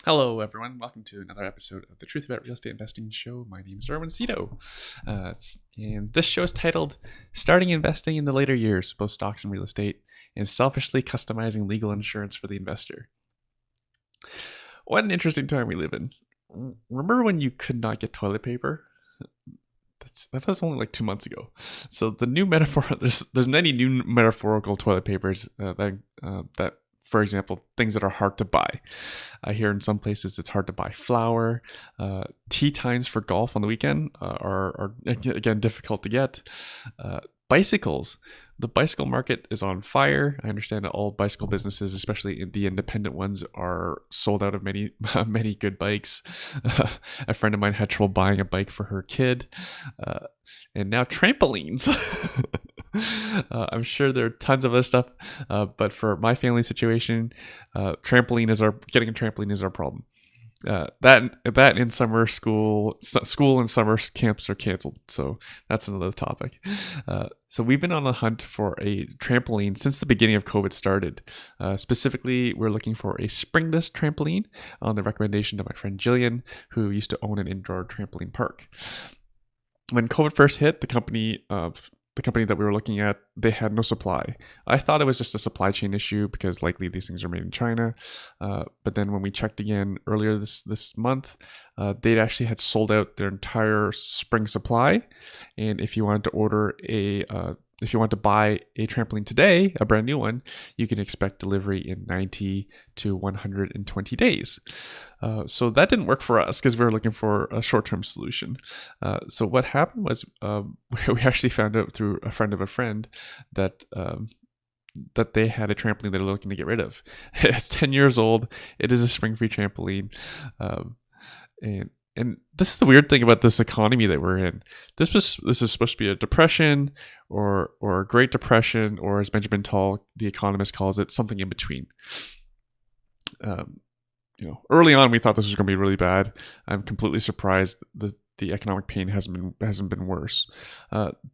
Hello, everyone. Welcome to another episode of the Truth About Real Estate Investing show. My name is Erwin Cito, and this show is titled Starting Investing in the Later Years, both Stocks and Real Estate, and Selfishly Customizing Legal Insurance for the Investor. What an interesting time we live in. Remember when you could not get toilet paper? That was only like 2 months ago. So the new metaphor, there's many new metaphorical toilet papers that, for example, things that are hard to buy. I hear in some places it's hard to buy flour. Tee times for golf on the weekend are again difficult to get. Bicycles. The bicycle market is on fire. I understand that all bicycle businesses, especially the independent ones, are sold out of many many good bikes. A friend of mine had trouble buying a bike for her kid, and now trampolines. I'm sure there are tons of other stuff, but for my family situation, getting a trampoline is our problem. That in summer school and summer camps are canceled, so that's another topic. So we've been on a hunt for a trampoline since the beginning of COVID started. Specifically, we're looking for a springless trampoline on the recommendation of my friend Jillian, who used to own an indoor trampoline park. When COVID first hit, the company that we were looking at, they had no supply. I thought it was just a supply chain issue because likely these things are made in China. But then when we checked again earlier this month, they actually had sold out their entire spring supply. And if you wanted to buy a trampoline today, a brand new one, you can expect delivery in 90 to 120 days. So that didn't work for us because we were looking for a short-term solution. So what happened was we actually found out through a friend of a friend that they had a trampoline that they're looking to get rid of. It's 10 years old. It is a spring-free trampoline. And this is the weird thing about this economy that we're in. This is supposed to be a depression or a Great Depression, or as Benjamin Tall, the economist, calls it, something in between. Early on we thought this was going to be really bad. I'm completely surprised that the economic pain hasn't been worse.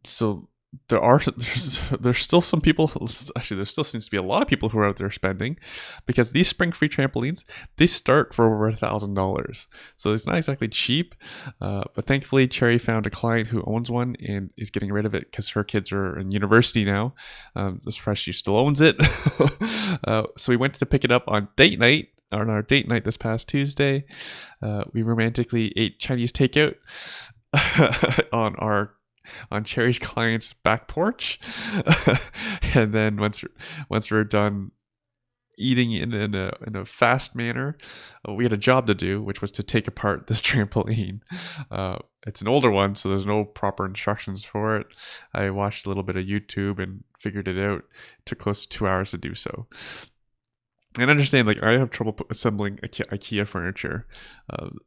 So there's still some people, actually there still seems to be a lot of people who are out there spending, because these spring-free trampolines, they start for over $1,000. So it's not exactly cheap, but thankfully Cherry found a client who owns one and is getting rid of it because her kids are in university now. She still owns it. So we went to pick it up on our date night this past Tuesday. We romantically ate Chinese takeout on Cherry's client's back porch. And then once we're done eating in a fast manner, we had a job to do, which was to take apart this trampoline. It's an older one, so there's no proper instructions for it. I watched a little bit of YouTube and figured it out. It took close to 2 hours to do so. And understand, I have trouble assembling IKEA furniture,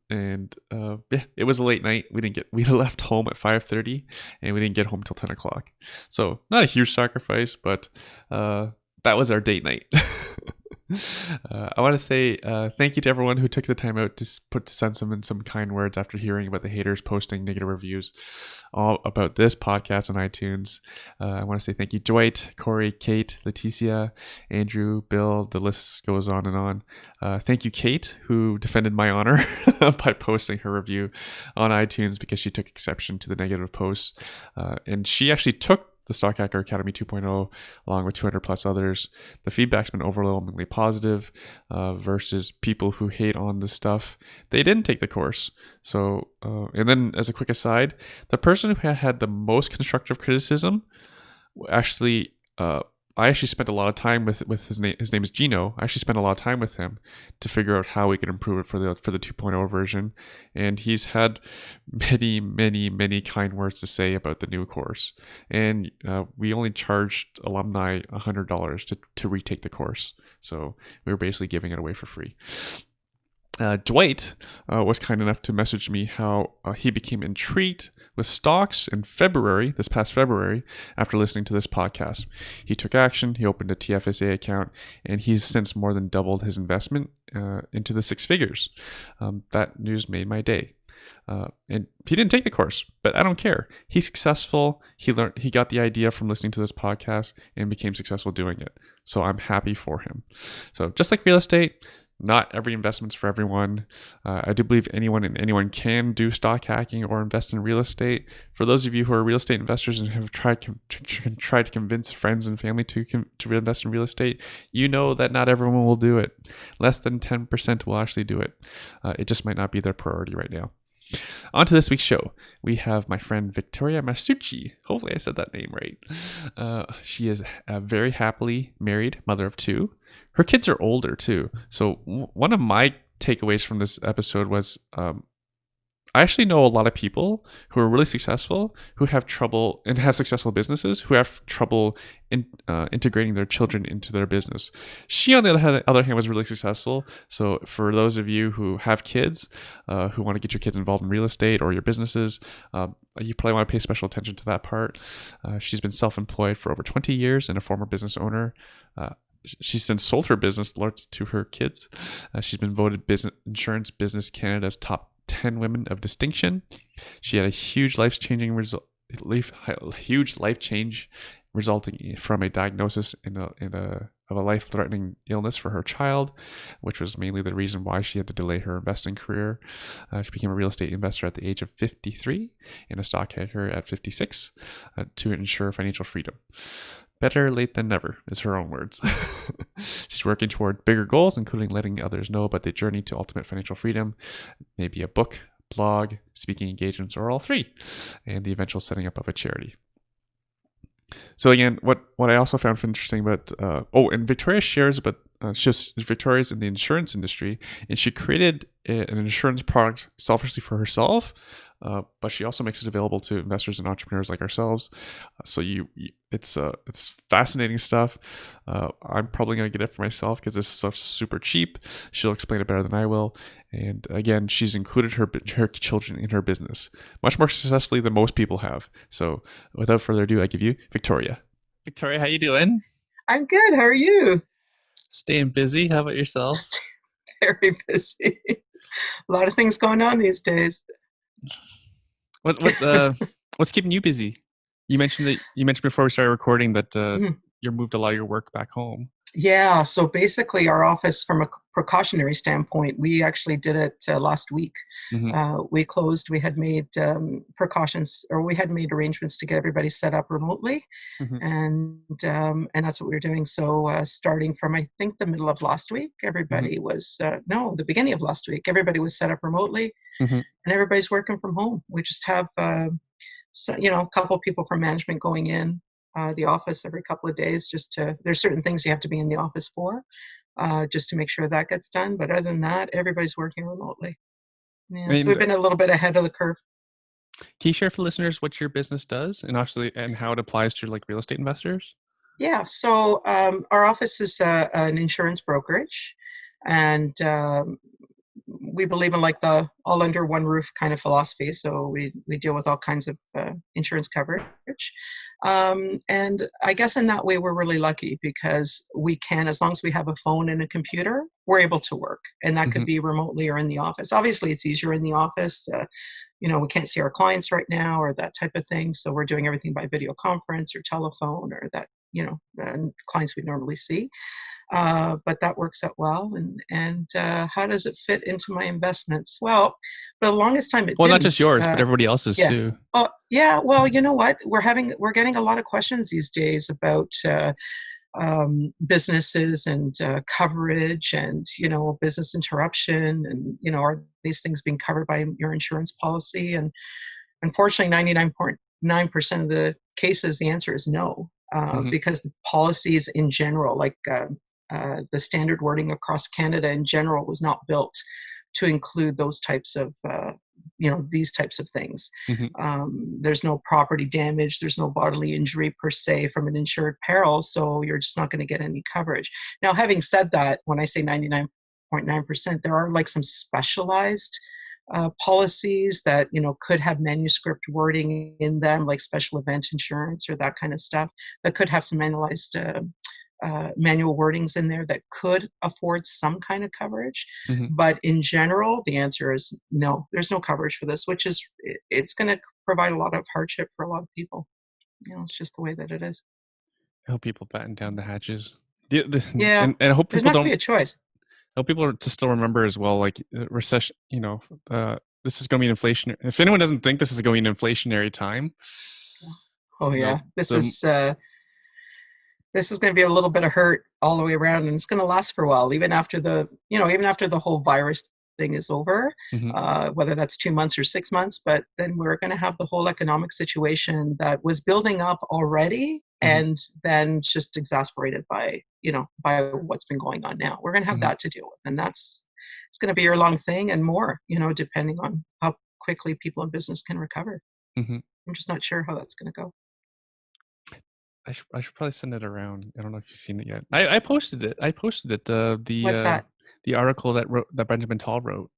it was a late night. We left home at 5:30, and we didn't get home till 10 o'clock. So not a huge sacrifice, but that was our date night. I want to say thank you to everyone who took the time out to send some kind words after hearing about the haters posting negative reviews all about this podcast on iTunes. I want to say thank you, Dwight, Corey, Kate, Leticia, Andrew, Bill. The list goes on and on. Thank you, Kate, who defended my honor by posting her review on iTunes because she took exception to the negative posts, and she actually took the Stock Hacker Academy 2.0 along with 200 plus others. The feedback's been overwhelmingly positive, versus people who hate on this stuff. They didn't take the course. So, and then as a quick aside, the person who had the most constructive criticism actually, I actually spent a lot of time with his name. His name is Gino. I actually spent a lot of time with him to figure out how we could improve it for the 2.0 version. And he's had many, many, many kind words to say about the new course. And we only charged alumni $100 to retake the course. So we were basically giving it away for free. Dwight was kind enough to message me how he became intrigued with stocks in this past February, after listening to this podcast. He took action, he opened a TFSA account, and he's since more than doubled his investment into the six figures. That news made my day. And he didn't take the course, but I don't care. He's successful. He got the idea from listening to this podcast and became successful doing it. So I'm happy for him. So just like real estate, Not every investment's for everyone. I do believe anyone can do stock hacking or invest in real estate. For those of you who are real estate investors and have tried to convince friends and family to invest in real estate, you know that not everyone will do it. Less than 10% will actually do it. It just might not be their priority right now. On to this week's show. We have my friend Victoria Masucci. Hopefully I said that name right. She is a very happily married mother of two. Her kids are older too. So one of my takeaways from this episode was I actually know a lot of people who are really successful who have trouble and have successful businesses who have trouble integrating their children into their business. She, on the other hand, was really successful. So for those of you who have kids, who want to get your kids involved in real estate or your businesses, you probably want to pay special attention to that part. She's been self-employed for over 20 years and a former business owner. She's since sold her business to her kids. She's been voted Insurance Business Canada's top 10 women of distinction. She had a huge life change resulting from a diagnosis of a life-threatening illness for her child, which was mainly the reason why she had to delay her investing career. She became a real estate investor at the age of 53 and a stock hacker at 56 to ensure financial freedom. Better late than never, is her own words. She's working toward bigger goals, including letting others know about the journey to ultimate financial freedom, maybe a book, blog, speaking engagements, or all three, and the eventual setting up of a charity. So again, what I also found interesting about, and Victoria shares about, Victoria's in the insurance industry, and she created an insurance product selfishly for herself, but she also makes it available to investors and entrepreneurs like ourselves. So it's fascinating stuff. I'm probably going to get it for myself because this stuff's super cheap. She'll explain it better than I will. And again, she's included her children in her business much more successfully than most people have. So without further ado, I give you Victoria. Victoria, how you doing? I'm good. How are you? Staying busy. How about yourself? Very busy. A lot of things going on these days. What's keeping you busy? You mentioned before we started recording that Mhm. you moved a lot of your work back home. Yeah, so basically, our office, from a precautionary standpoint, we actually did it last week. Mm-hmm. We closed. We had made precautions, or we had made arrangements to get everybody set up remotely, Mm-hmm. and that's what we were doing. So starting from, I think, the middle of last week, Mm-hmm. everybody was no, the beginning of last week, everybody was set up remotely, Mm-hmm. and everybody's working from home. We just have so, a couple of people from management going in the office every couple of days, there's certain things you have to be in the office for, just to make sure that gets done. But other than that, everybody's working remotely. Yeah, so we've And been a little bit ahead of the curve. can you share for listeners what your business does and actually and how it applies to like real estate investors? Yeah, so our office is an insurance brokerage, and we believe in like the all under one roof kind of philosophy. So we deal with all kinds of insurance coverage. And I guess in that way, we're really lucky because we can, as long as we have a phone and a computer, we're able to work. And that Mm-hmm. could be remotely or in the office. Obviously, it's easier in the office. We can't see our clients right now or that type of thing. So we're doing everything by video conference or telephone or that, and clients we normally see. But that works out well. And how does it fit into my investments? Well, for the longest time, it Well, not didn't. just yours, but everybody else's Yeah. too. Oh, yeah. Well, you know what? We're getting a lot of questions these days about businesses and coverage and business interruption and are these things being covered by your insurance policy? And unfortunately, 99.9% of the cases, the answer is no, Mm-hmm. because the policies in general, like the standard wording across Canada in general, was not built to include those types of, these types of things. Mm-hmm. There's no property damage, there's no bodily injury per se from an insured peril, so you're just not going to get any coverage. Now, having said that, when I say 99.9%, there are like some specialized policies that could have manuscript wording in them, like special event insurance or that kind of stuff, that could have some analyzed manual wordings in there that could afford some kind of coverage. Mm-hmm. But in general, the answer is no. There's no coverage for this, which is it's going to provide a lot of hardship for a lot of people. It's just the way that it is. I hope people batten down the hatches. Yeah, And I hope there's people not going to be don't. a choice. Help people to still remember as well, like recession. This is going to be an inflation. If anyone doesn't think this is going to be an inflationary time, Oh you know, yeah, this the is uh, this is going to be a little bit of hurt all the way around, and it's going to last for a while, even after even after the whole virus thing is over, mhm, whether that's 2 months or 6 months. But then we're going to have the whole economic situation that was building up already, mhm, and then just exasperated by by what's been going on now. We're going to have mhm, that to deal with, and that's it's going to be a year long thing and more. Depending on how quickly people in business can recover. mhm. I'm just not sure how that's going to go. I should probably send it around. I don't know if you've seen it yet. I posted it. I posted it. What's that? The article that Benjamin Tall wrote,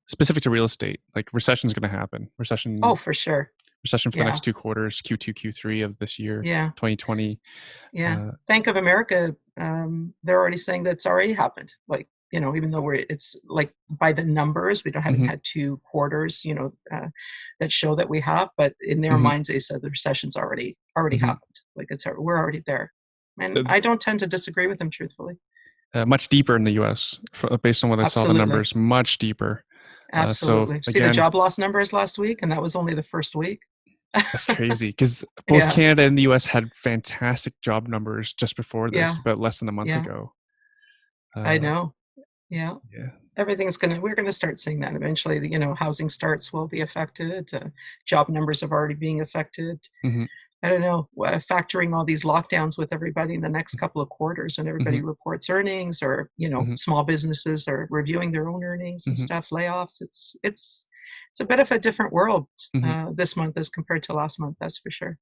specific to real estate. Like recession is going to happen. Oh, Recession for sure. recession for the Yeah. next 2 quarters, Q2, Q3 of this year, Yeah. 2020. Yeah. Uh, Bank of America, they're already saying that's already happened. Like, even though it's like by the numbers, we don't haven't mhm, had 2 quarters, that show that we have, but in their mhm, minds, they said the recession's already mhm. happened. Like we're already there. And Uh, I don't tend to disagree with them, truthfully. Much deeper in the U.S. Based on what I saw the Absolutely. numbers, much deeper. So Absolutely. See the again, job loss numbers last week, and that was only the first week. that's crazy because both Yeah. Canada and the U.S. had fantastic job numbers just before this, Yeah. about less than a month Yeah. ago. I Uh, know. Yeah. yeah. We're gonna start seeing that eventually. Housing starts will be affected. Job numbers have already being affected. Hmm. I don't know, factoring all these lockdowns with everybody in the next couple of quarters, and everybody Hmm. reports earnings, or Hmm. small businesses are reviewing their own earnings and Hmm. stuff, layoffs. It's a bit of a different world Hmm. this month as compared to last month. That's for sure.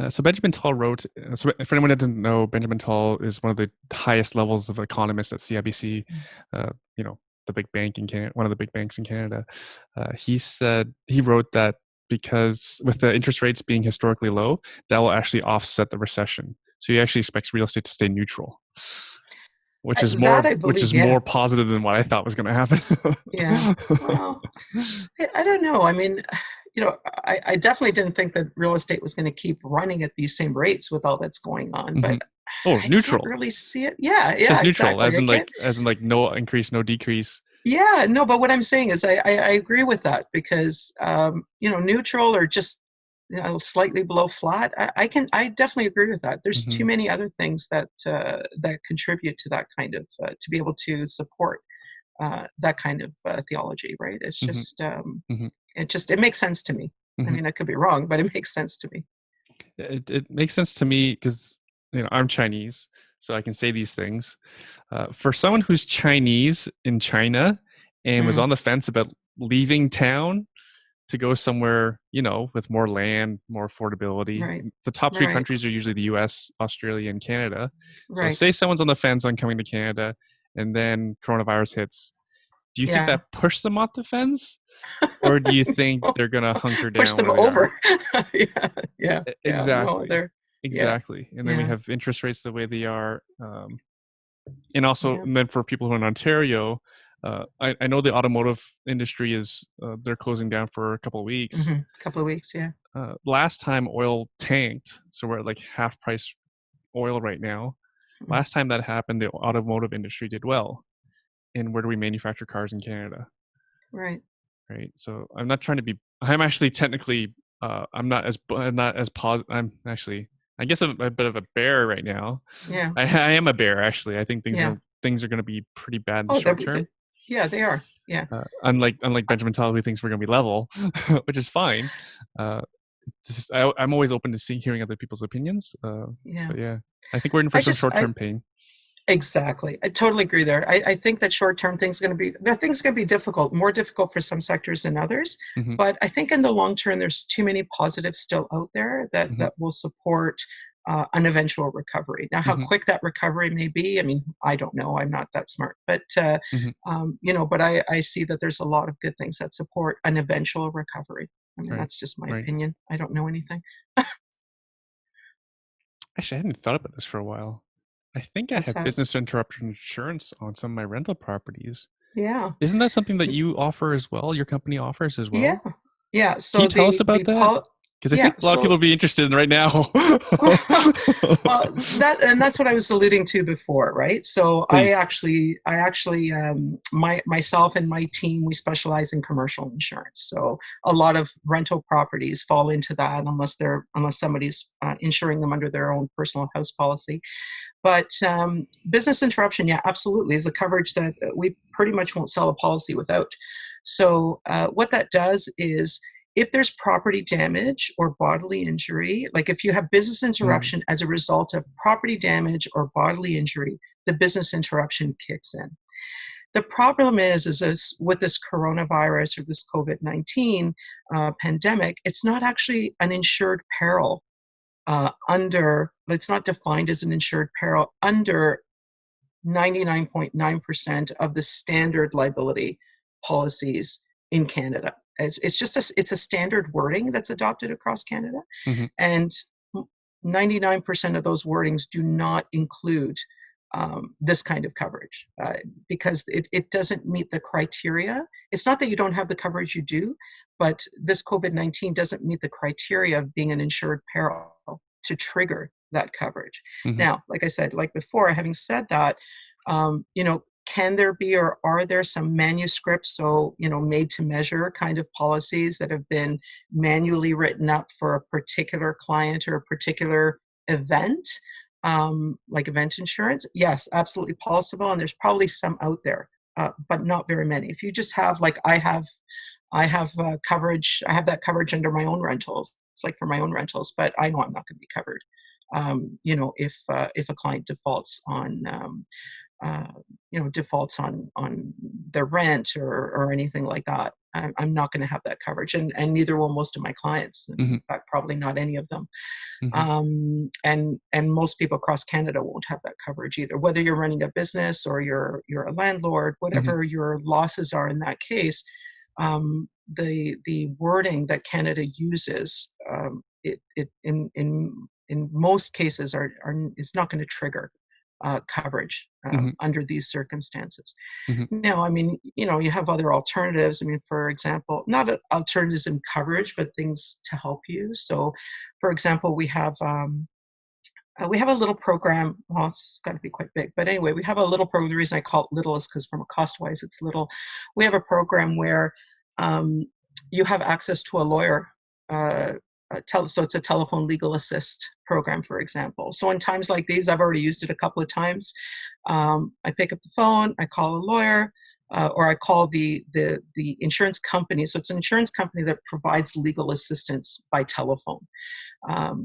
So Benjamin Tall wrote. So if anyone doesn't know, Benjamin Tall is one of the highest levels of economists at CIBC. Uh, you know, the big bank in Canada, one of the big banks in Canada. He wrote that because with the interest rates being historically low, that will actually offset the recession. So he actually expects real estate to stay neutral, That I which believe, is yeah, more positive than what I thought was going to happen. yeah. Well, I don't know. I mean, I definitely didn't think that real estate was going to keep running at these same rates with all that's going on, Hmm. but Oh, I can't neutral. really see it. Yeah, yeah, Just neutral, exactly. I can't. as in like no increase, no decrease. Yeah, no, but what I'm saying is I agree with that because, neutral or just slightly below flat. I definitely agree with that. There's too Hmm. many other things that contribute to that kind of to be able to support that kind of theology, right? Hmm. Hmm. It makes sense to me. I Hmm. mean, I could be wrong, but it makes sense to me. It makes sense to me because I'm Chinese, so I can say these things. For someone who's Chinese in China and was Mm, on the fence about leaving town to go somewhere, with more land, more affordability. right, The top three right, countries are usually the US, Australia, and Canada. So right. say someone's on the fence on coming to Canada and then coronavirus hits. Do you think Yeah. that pushed them off the fence? Or do you think they're gonna hunker Push down them where they are? over. Yeah, yeah, yeah. No, Exactly. they're yeah, Exactly. And then we yeah, have interest rates the way they are. And also, yeah. and then for people who are in Ontario, I know the automotive industry is they're closing down for a couple of weeks. Couple of weeks, yeah. Last time oil tanked, so we're at like half price oil right now. Mm, Last time that happened, the automotive industry did well. And where do we manufacture cars in Canada? right. Right. So I'm not trying to be. I'm actually technically. I'm not as positive. I'm actually. I guess I'm a bit of a bear right now. Yeah, I am a bear actually. I think yeah. things are going to be pretty bad in the Oh, short term. yeah, they are. Yeah, Unlike Benjamin Tell, who thinks we're going to be level, which is fine. Uh, I'm always open to hearing other people's opinions. yeah. But yeah, I think we're in for I some just short I term pain. Exactly. I totally agree there. I think that short-term things going to be there. Things going to be difficult, more difficult for some sectors than others. Hmm. But I think in the long term, there's too many positives still out there that Hmm. that will support an eventual recovery. Now, how Hmm. quick that recovery may be, I mean, I don't know. I'm not that smart, but Hmm. but I see that there's a lot of good things that support an eventual recovery. I mean, Right. that's just my Right. opinion. I don't know anything. Actually, I hadn't thought about this for a while. I think I What's have that? business interruption insurance on some of my rental properties. Yeah. Isn't that something that you offer as well? Your company offers as Yeah. well? Yeah. Can you So tell us the about the that? Because I Yeah. think a lot of people So would be interested in right now. well, that's what I was alluding to before, right? So Please. myself and my team, we specialize in commercial insurance. So a lot of rental properties fall into that, unless somebody's insuring them under their own personal house policy. But business interruption, yeah, absolutely, is a coverage that we pretty much won't sell a policy without. So what that does is, if there's property damage or bodily injury, like if you have business Mm, interruption as a result of property damage or bodily injury, the business interruption kicks in. The problem is this, with this coronavirus or this COVID-19 pandemic, it's not actually an insured peril it's not defined as an insured peril under 99.9% of the standard liability policies in Canada. It's just it's a standard wording that's adopted across Canada, mhm, and 99% of those wordings do not include this kind of coverage because it doesn't meet the criteria. It's not that you don't have the coverage, you do, but this COVID-19 doesn't meet the criteria of being an insured peril to trigger that coverage. mhm. Now, like I said, like before, having said that, can there be, or are there some manuscripts, so made to measure kind of policies that have been manually written up for a particular client or a particular event, like event insurance? Yes, absolutely possible, and there's probably some out there, but not very many. If you just have, like I have coverage. I have that coverage under my own rentals. It's like for my own rentals, but I know I'm not going to be covered. If a client defaults on uh, defaults on their rent or anything like that, I'm not going to have that coverage, and neither will most of my clients. In Mhm, fact, probably not any of them. mhm, And most people across Canada won't have that coverage either. Whether you're running a business or you're a landlord, mhm, whatever your losses are in that case, the wording that Canada uses, it in most cases are is not going to trigger coverage mhm, under these circumstances. mhm. Now, I mean, you have other alternatives. I mean, for example, not alternatives in coverage, but things to help you. So, for example, we have a little program. Well, it's got to be quite big, but anyway, we have a little program. The reason I call it little is because, from a cost wise, it's little. We have a program where um, you have access to a lawyer. Uh, so it's a telephone legal assist program, for example. So in times like these, I've already used it a couple of times. I pick up the phone, I call a lawyer, or I call the insurance company. So it's an insurance company that provides legal assistance by telephone.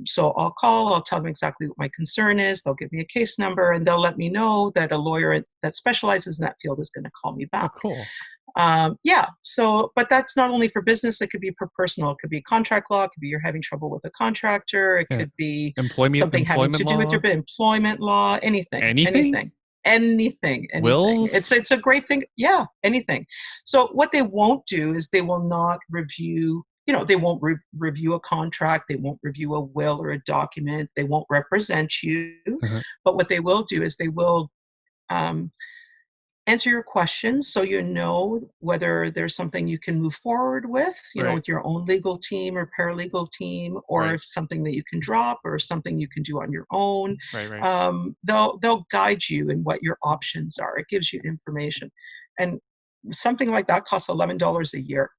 So I'll tell them exactly what my concern is. They'll give me a case number, and they'll let me know that a lawyer that specializes in that field is going to call me Oh, back. cool. Yeah. So, but that's not only for business. It could be for personal. It could be contract law. It could be you're having trouble with a contractor. It Yeah. could be Employment something having employment to do with your law. employment law. Anything. Anything? Anything. Anything. It's Wills? it's a great thing. Yeah, anything. So what they won't do is they will not review. They won't review a contract. They won't review a will or a document. They won't represent you. Uh-huh. But what they will do is they will um, answer your questions, so you know whether there's something you can move forward with, Right. with your own legal team or paralegal team, or Right. if something that you can drop or something you can do on your own. Right. Right. They'll guide you in what your options are. It gives you information, and something like that costs $11 a year.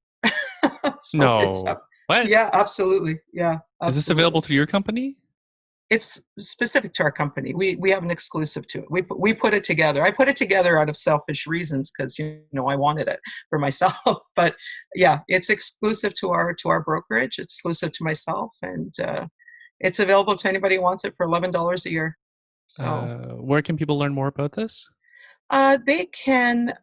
So it's No. What? yeah, absolutely, yeah, Is this available absolutely. through your company? It's specific to our company. We have an exclusive to it. We put it together. I put it together out of selfish reasons because I wanted it for myself. But yeah, it's exclusive to our brokerage. It's exclusive to myself, and it's available to anybody who wants it for $11 a year. So Where can people learn more about this? they can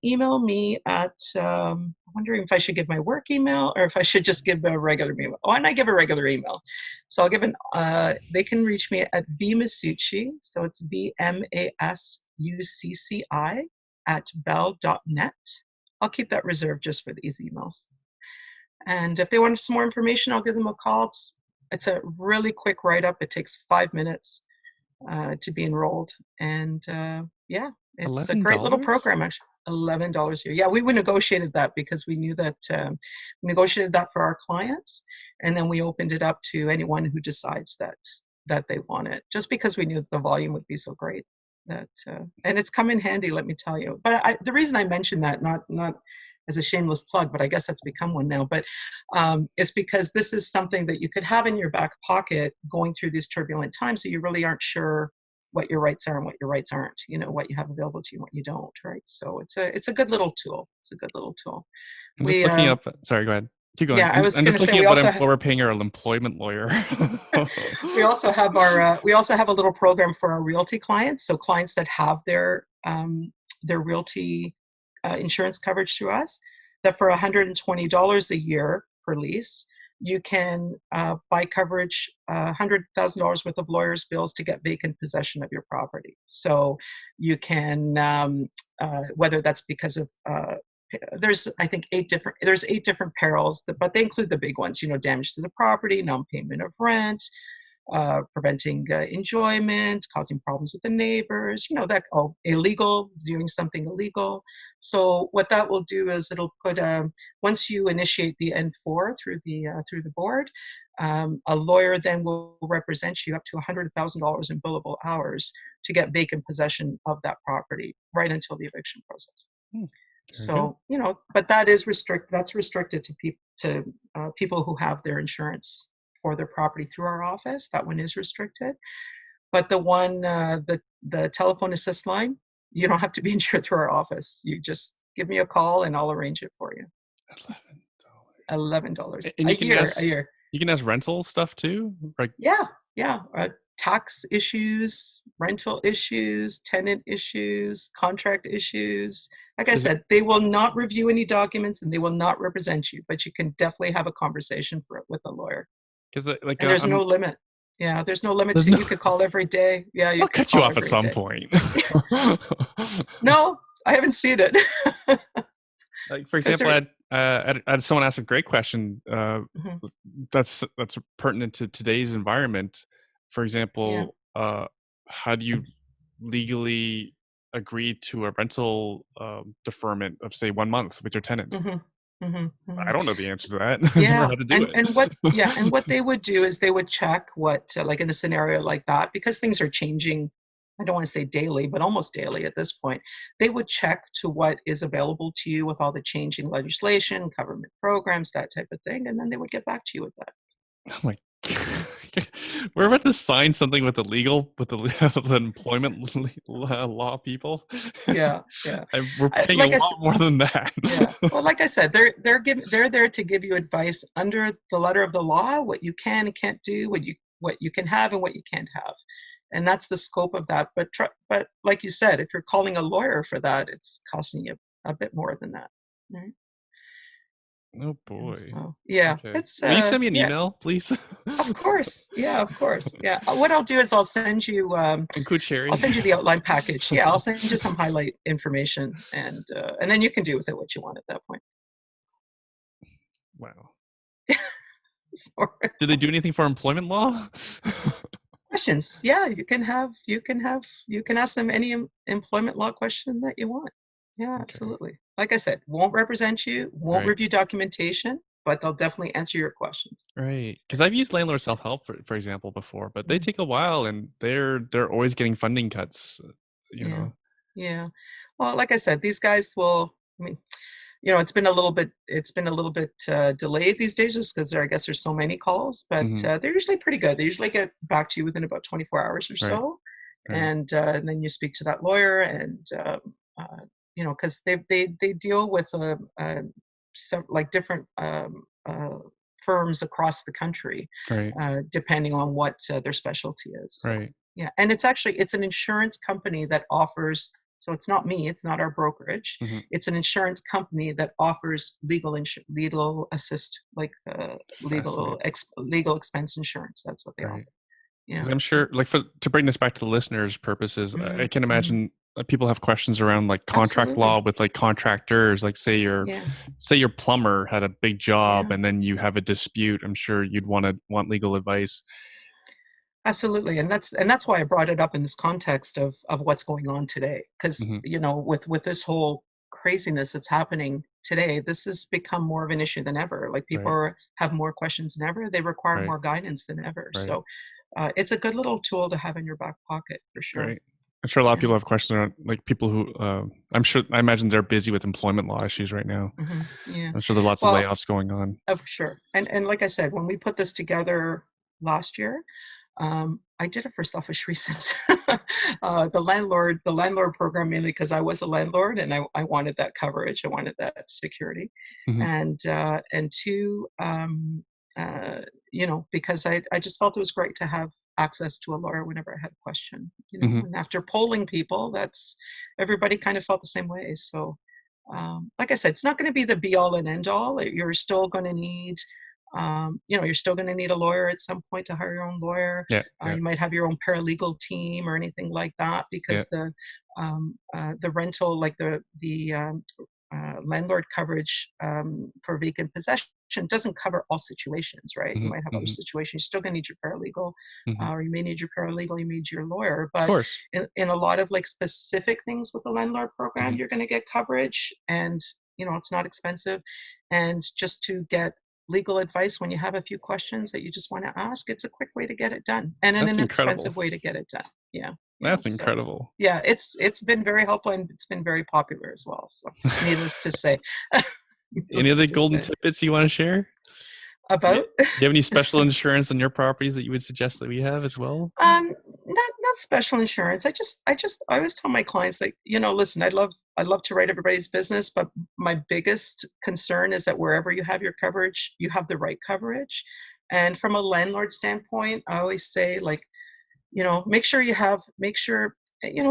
email me at. I'm wondering if I should give my work email or if I should just give a regular email. Why don't I give a regular email? So I'll give an. They can reach me at vmasucci. So it's VMASUCCI @bell.net. I'll keep that reserved just for these emails. And if they want some more information, I'll give them a call. It's a really quick write up. It takes 5 minutes to be enrolled. And yeah, it's a great little $11? program, actually. $11 a year. Yeah, we negotiated that because we knew that we negotiated that for our clients, and then we opened it up to anyone who decides that they want it, just because we knew the volume would be so great. That and it's come in handy, let me tell you. But the reason I mentioned that, not as a shameless plug, but I guess that's become one now. But it's because this is something that you could have in your back pocket going through these turbulent times, so you really aren't sure what your rights are and what your rights aren't. You know, what you have available to you and what you don't. Right. So it's a good little tool. It's a good little tool. I'm just We looking up. Sorry, go ahead. Keep going. Yeah, I was I'm going just to say looking at what we're paying our employment lawyer. we also have a little program for our realty clients. So clients that have their realty insurance coverage through us, that for $120 a year per lease, you can buy coverage, $100,000 worth of lawyers' bills to get vacant possession of your property. So you can, whether that's because of there's I think eight different perils, but they include the big ones. You know, damage to the property, non-payment of rent, preventing enjoyment, causing problems with the neighbors, you know, that, illegal, doing something illegal. So what that will do is it'll put, once you initiate the N4 through the board, a lawyer then will represent you up to $100,000 in billable hours to get vacant possession of that property right until the eviction process. So, you know, but that's restricted to people who have their insurance for their property through our office. That one is restricted. But the one, the telephone assist line, you don't have to be insured through our office. You just give me a call and I'll arrange it for you. $11 And a you can year. ask, you can ask rental stuff too, like yeah. Tax issues, rental issues, tenant issues, contract issues. Like I said, they will not review any documents and they will not represent you, but you can definitely have a conversation with a lawyer. Because and there's no limit. Yeah, there's no limit to, you could call every day. Yeah, I'll cut you off at some point. No, I haven't seen it. Like, for example, I had someone ask a great question that's pertinent to today's environment. For example, how do you legally agree to a rental deferment of, say, 1 month with your tenant? I don't know the answer to that. I've never had to do it. And what they would do is they would check what, like in a scenario like that, because things are changing. I don't want to say daily, but almost daily at this point. They would check to what is available to you with all the changing legislation, government programs, that type of thing, and then they would get back to you with that. Oh my God. We're about to sign something with the employment law people. Yeah. We're paying a lot more than that. Yeah. Well, like I said, they're there to give you advice under the letter of the law, what you can and can't do, what you can have and what you can't have, and that's the scope of that. But like you said, if you're calling a lawyer for that, it's costing you a bit more than that. Right? Oh boy. So, yeah. Okay. Will you send me an email, please? Of course. Yeah, of course. Yeah. What I'll do is I'll send you include Sherry. I'll send you the outline package. Yeah, I'll send you some highlight information, and then you can do with it what you want at that point. Wow. Sorry. Do they do anything for employment law? Questions? Yeah, you can ask them any employment law question that you want. Yeah, okay. Absolutely. Like I said, won't represent you, won't review documentation, but they'll definitely answer your questions. Right. Because I've used landlord self-help, for example, before, but they take a while and they're always getting funding cuts, you know. Yeah. Well, like I said, these guys will, I mean, you know, it's been a little bit delayed these days just because I guess there's so many calls, but they're usually pretty good. They usually get back to you within about 24 hours or so. And then you speak to that lawyer and, you know, because they deal with some like different firms across the country, depending on what their specialty is. So, yeah, and it's an insurance company that offers. So it's not me. It's not our brokerage. It's an insurance company that offers legal assist, like legal expense insurance. That's what they offer. Yeah. Because I'm sure, like, to bring this back to the listeners' purposes, I can imagine people have questions around like contract law with like contractors. Like, say your plumber had a big job and then you have a dispute. I'm sure you'd want legal advice. Absolutely, and that's why I brought it up in this context of what's going on today, because you know, with this whole craziness that's happening today, this has become more of an issue than ever. Like people Right. have more questions than ever. They require Right. more guidance than ever. Right. So it's a good little tool to have in your back pocket for sure. Right. I'm sure a lot of Yeah. people have questions around, like people who, I imagine they're busy with employment law issues right now. Yeah. I'm sure there's lots of Well, layoffs going on. sure. And like I said, when we put this together last year, I did it for selfish reasons. The landlord program, mainly because I was a landlord and I wanted that coverage. I wanted that security. Hmm. And two, because I just felt it was great to have access to a lawyer whenever I had a question, Hmm. and after polling people, everybody kind of felt the same way. So, like I said, it's not going to be the be all and end all. You're still going to need you're still going to need a lawyer at some point to hire your own lawyer. Yeah. Yeah. You might have your own paralegal team or anything like that Yeah. because the rental, like the landlord coverage for vacant possession doesn't cover all situations, right? You Hmm. might have other Hmm. situations. You're still going to need your paralegal, Hmm. or you may need your paralegal, you may need your lawyer. Of But course. in a lot of like specific things with the landlord program, Hmm. you're going to get coverage, and it's not expensive. And just to get legal advice when you have a few questions that you just want to ask, it's a quick way to get it done and an That's incredible. inexpensive way to get it done. Yeah. That's So incredible. yeah, it's been very helpful and it's been very popular as well. So needless to say. Any Needless other to golden say. tidbits you want to share? Do About you have any special insurance on your properties that you would suggest that we have as well? not special insurance. I always tell my clients, like, listen, I love to write everybody's business, but my biggest concern is that wherever you have your coverage, you have the right coverage. And from a landlord standpoint, I always say, like, make sure,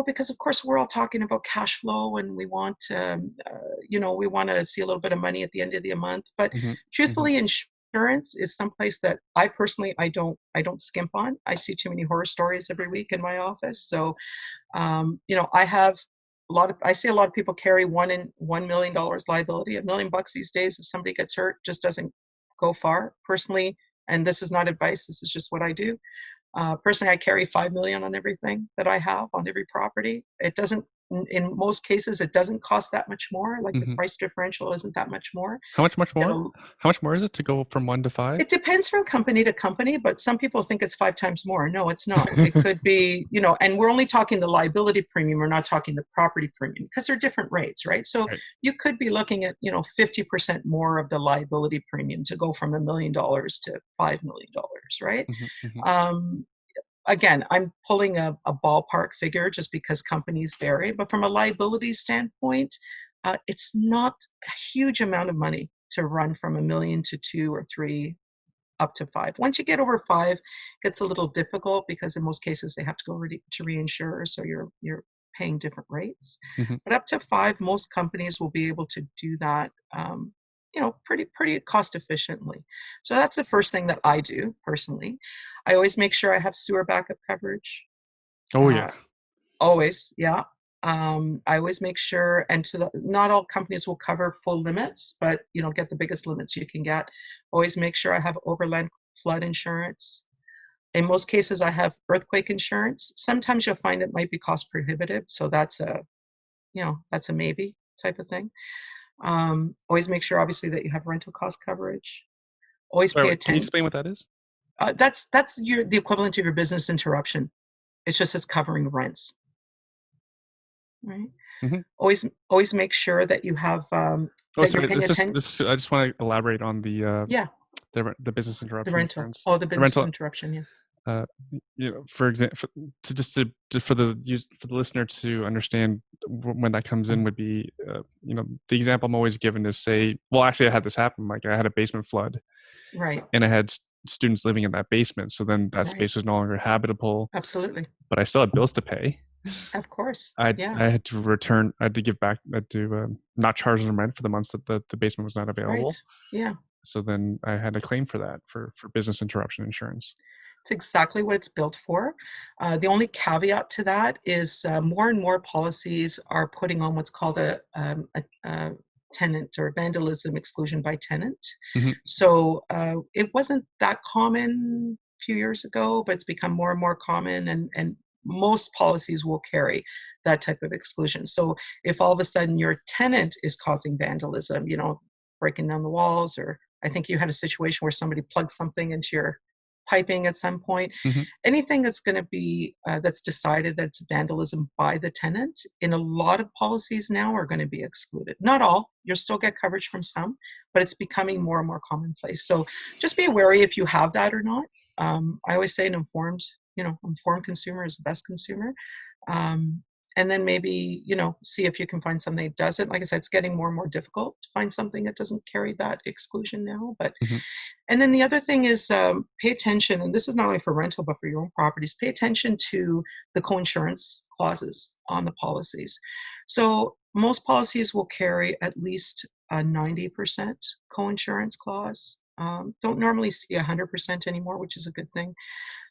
because of course we're all talking about cash flow and we want to see a little bit of money at the end of the month. But Hmm. Hmm. truthfully, insurance is someplace that I don't skimp on. I see too many horror stories every week in my office. So, I see a lot of people carry $1 million liability. $1 million these days, if somebody gets hurt, just doesn't go far. Personally, and this is not advice, this is just what I do. Personally, I carry 5 million on everything that I have on every property. It doesn't, in most cases, it doesn't cost that much more. Like the Hmm. price differential isn't that much more. How much Get more? a, How much more is it to go from 1 to 5? it depends from company to company, but some people think it's 5 times more. No, it's not. It could be, and we're only talking the liability premium. We're not talking the property premium because they're different rates, right? So Right. you could be looking at, 50% more of the liability premium to go from $1 million to $5 million, right? Hmm. Hmm. Um, Again, I'm pulling a ballpark figure just because companies vary, but from a liability standpoint, it's not a huge amount of money to run from 1 million to 2 or 3 up to 5. Once you get over 5, it gets a little difficult because in most cases they have to go to reinsurers, so you're paying different rates. Hmm. But up to 5, most companies will be able to do that, pretty cost efficiently. So that's the first thing that I do personally. I always make sure I have sewer backup coverage. Oh Uh, yeah. Always, yeah. I always make sure, and not all companies will cover full limits, but get the biggest limits you can get. Always make sure I have overland flood insurance. In most cases, I have earthquake insurance. Sometimes you'll find it might be cost prohibitive, so that's a maybe type of thing. Always make sure, obviously, that you have rental cost coverage. Always Sorry, pay wait, can you attention. explain what that is? That's the equivalent of your business interruption. It's covering rents, right? Hmm. Always make sure that you have Oh, that you're sorry. paying attention. I just want to elaborate on Yeah, the business the interruption rental. insurance. Oh, the The business rental. interruption. Yeah. Uh, for example, for the listener to understand when that comes in would be, the example I'm always given is, say, well, actually, I had this happen. Like I had a basement flood, Right. and I had students living in that basement. So then that Right. space was no longer habitable, Absolutely. but I still had bills to pay. Of course. I Yeah. had to return. I had to give back. I had to not charge them rent for the months that the basement was not Right. available. Yeah. So then I had a claim for that for business interruption insurance. It's exactly what it's built for. The only caveat to that is more and more policies are putting on what's called a tenant or vandalism exclusion by tenant. Hmm. So it wasn't that common a few years ago, but it's become more and more common, and most policies will carry that type of exclusion. So if all of a sudden your tenant is causing vandalism, breaking down the walls, or I think you had a situation where somebody plugged something into your piping at some point, Mm-hmm. anything that's going to be that's decided that it's vandalism by the tenant in a lot of policies now are going to be excluded. Not all, you'll still get coverage from some, but it's becoming more and more commonplace. So just be wary if you have that or not. I always say an informed consumer is the best consumer. um, and then maybe see if you can find something that doesn't. Like I said, it's getting more and more difficult to find something that doesn't carry that exclusion now. But Mm-hmm. and then the other thing is, pay attention, and this is not only for rental but for your own properties. Pay attention to the co-insurance clauses on the policies. So most policies will carry at least a 90% co-insurance clause. Don't normally see 100% anymore, which is a good thing.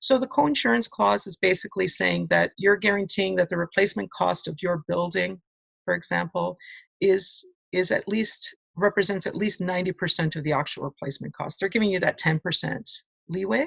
So the co-insurance clause is basically saying that you're guaranteeing that the replacement cost of your building, for example, is at least represents at least 90% of the actual replacement cost. They're giving you that 10% leeway.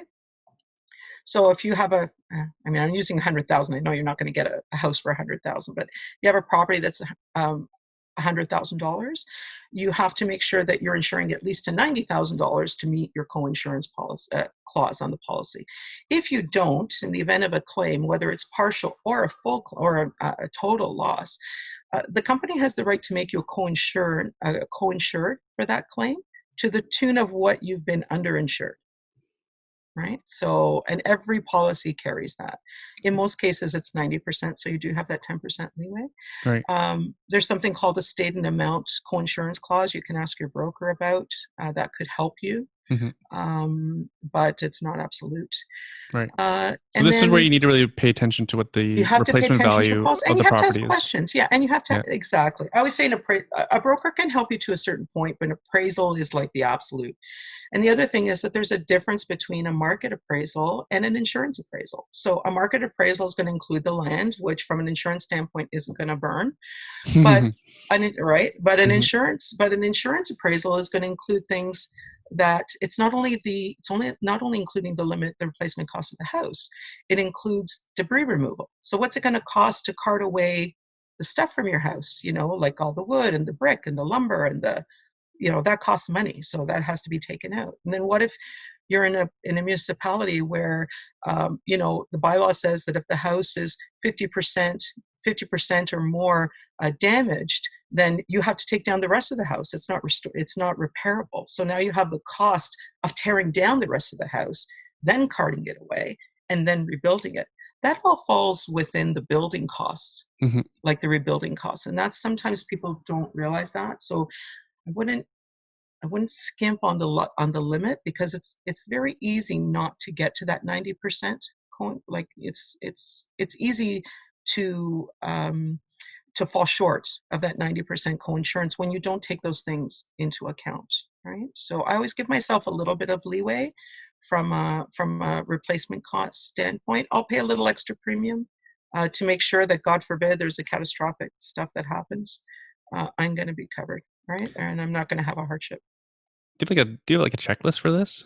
So if you have I'm using 100,000. I know you're not going to get a house for 100,000, but you have a property that's $100,000, you have to make sure that you're insuring at least to $90,000 to meet your co-insurance policy clause on the policy. If you don't, in the event of a claim, whether it's partial or a full or a total loss, the company has the right to make you a co-insured for that claim to the tune of what you've been underinsured. Right? So, and every policy carries that. In most cases, it's 90%, so you do have that 10% leeway. Right. There's something called the state and amount co-insurance clause you can ask your broker about. That could help you, but it's not absolute. Right. So And this is where then you need to really pay attention to what you the have to pay replacement attention to a value policy, of and the you have to ask property is. questions. Yeah, and you have to Yeah. exactly. I always say a broker can help you to a certain point, but an appraisal is like the absolute. And the other thing is that there's a difference between a market appraisal and an insurance appraisal. So a market appraisal is going to include the land, which from an insurance standpoint isn't going to burn. But right, but an Mhm. insurance appraisal is going to include things that it's not only including the replacement cost of the house, it includes debris removal. So what's it going to cost to cart away the stuff from your house, like all the wood and the brick and the lumber and that costs money, so that has to be taken out. And then what if you're in a municipality where the bylaw says that if the house is 50% or more damaged, then you have to take down the rest of the house. It's not repairable. So now you have the cost of tearing down the rest of the house, then carting it away, and then rebuilding it. That all falls within the building costs, Mhm. like the rebuilding costs, and that's sometimes people don't realize that. So I wouldn't skimp on the limit, because it's very easy not to get to that 90%. Like it's easy to fall short of that 90% co-insurance when you don't take those things into account, right? So I always give myself a little bit of leeway from a replacement cost standpoint. I'll pay a little extra premium to make sure that, God forbid, there's a catastrophic stuff that happens, I'm going to be covered, right? And I'm not going to have a hardship. Do you have like a checklist for this?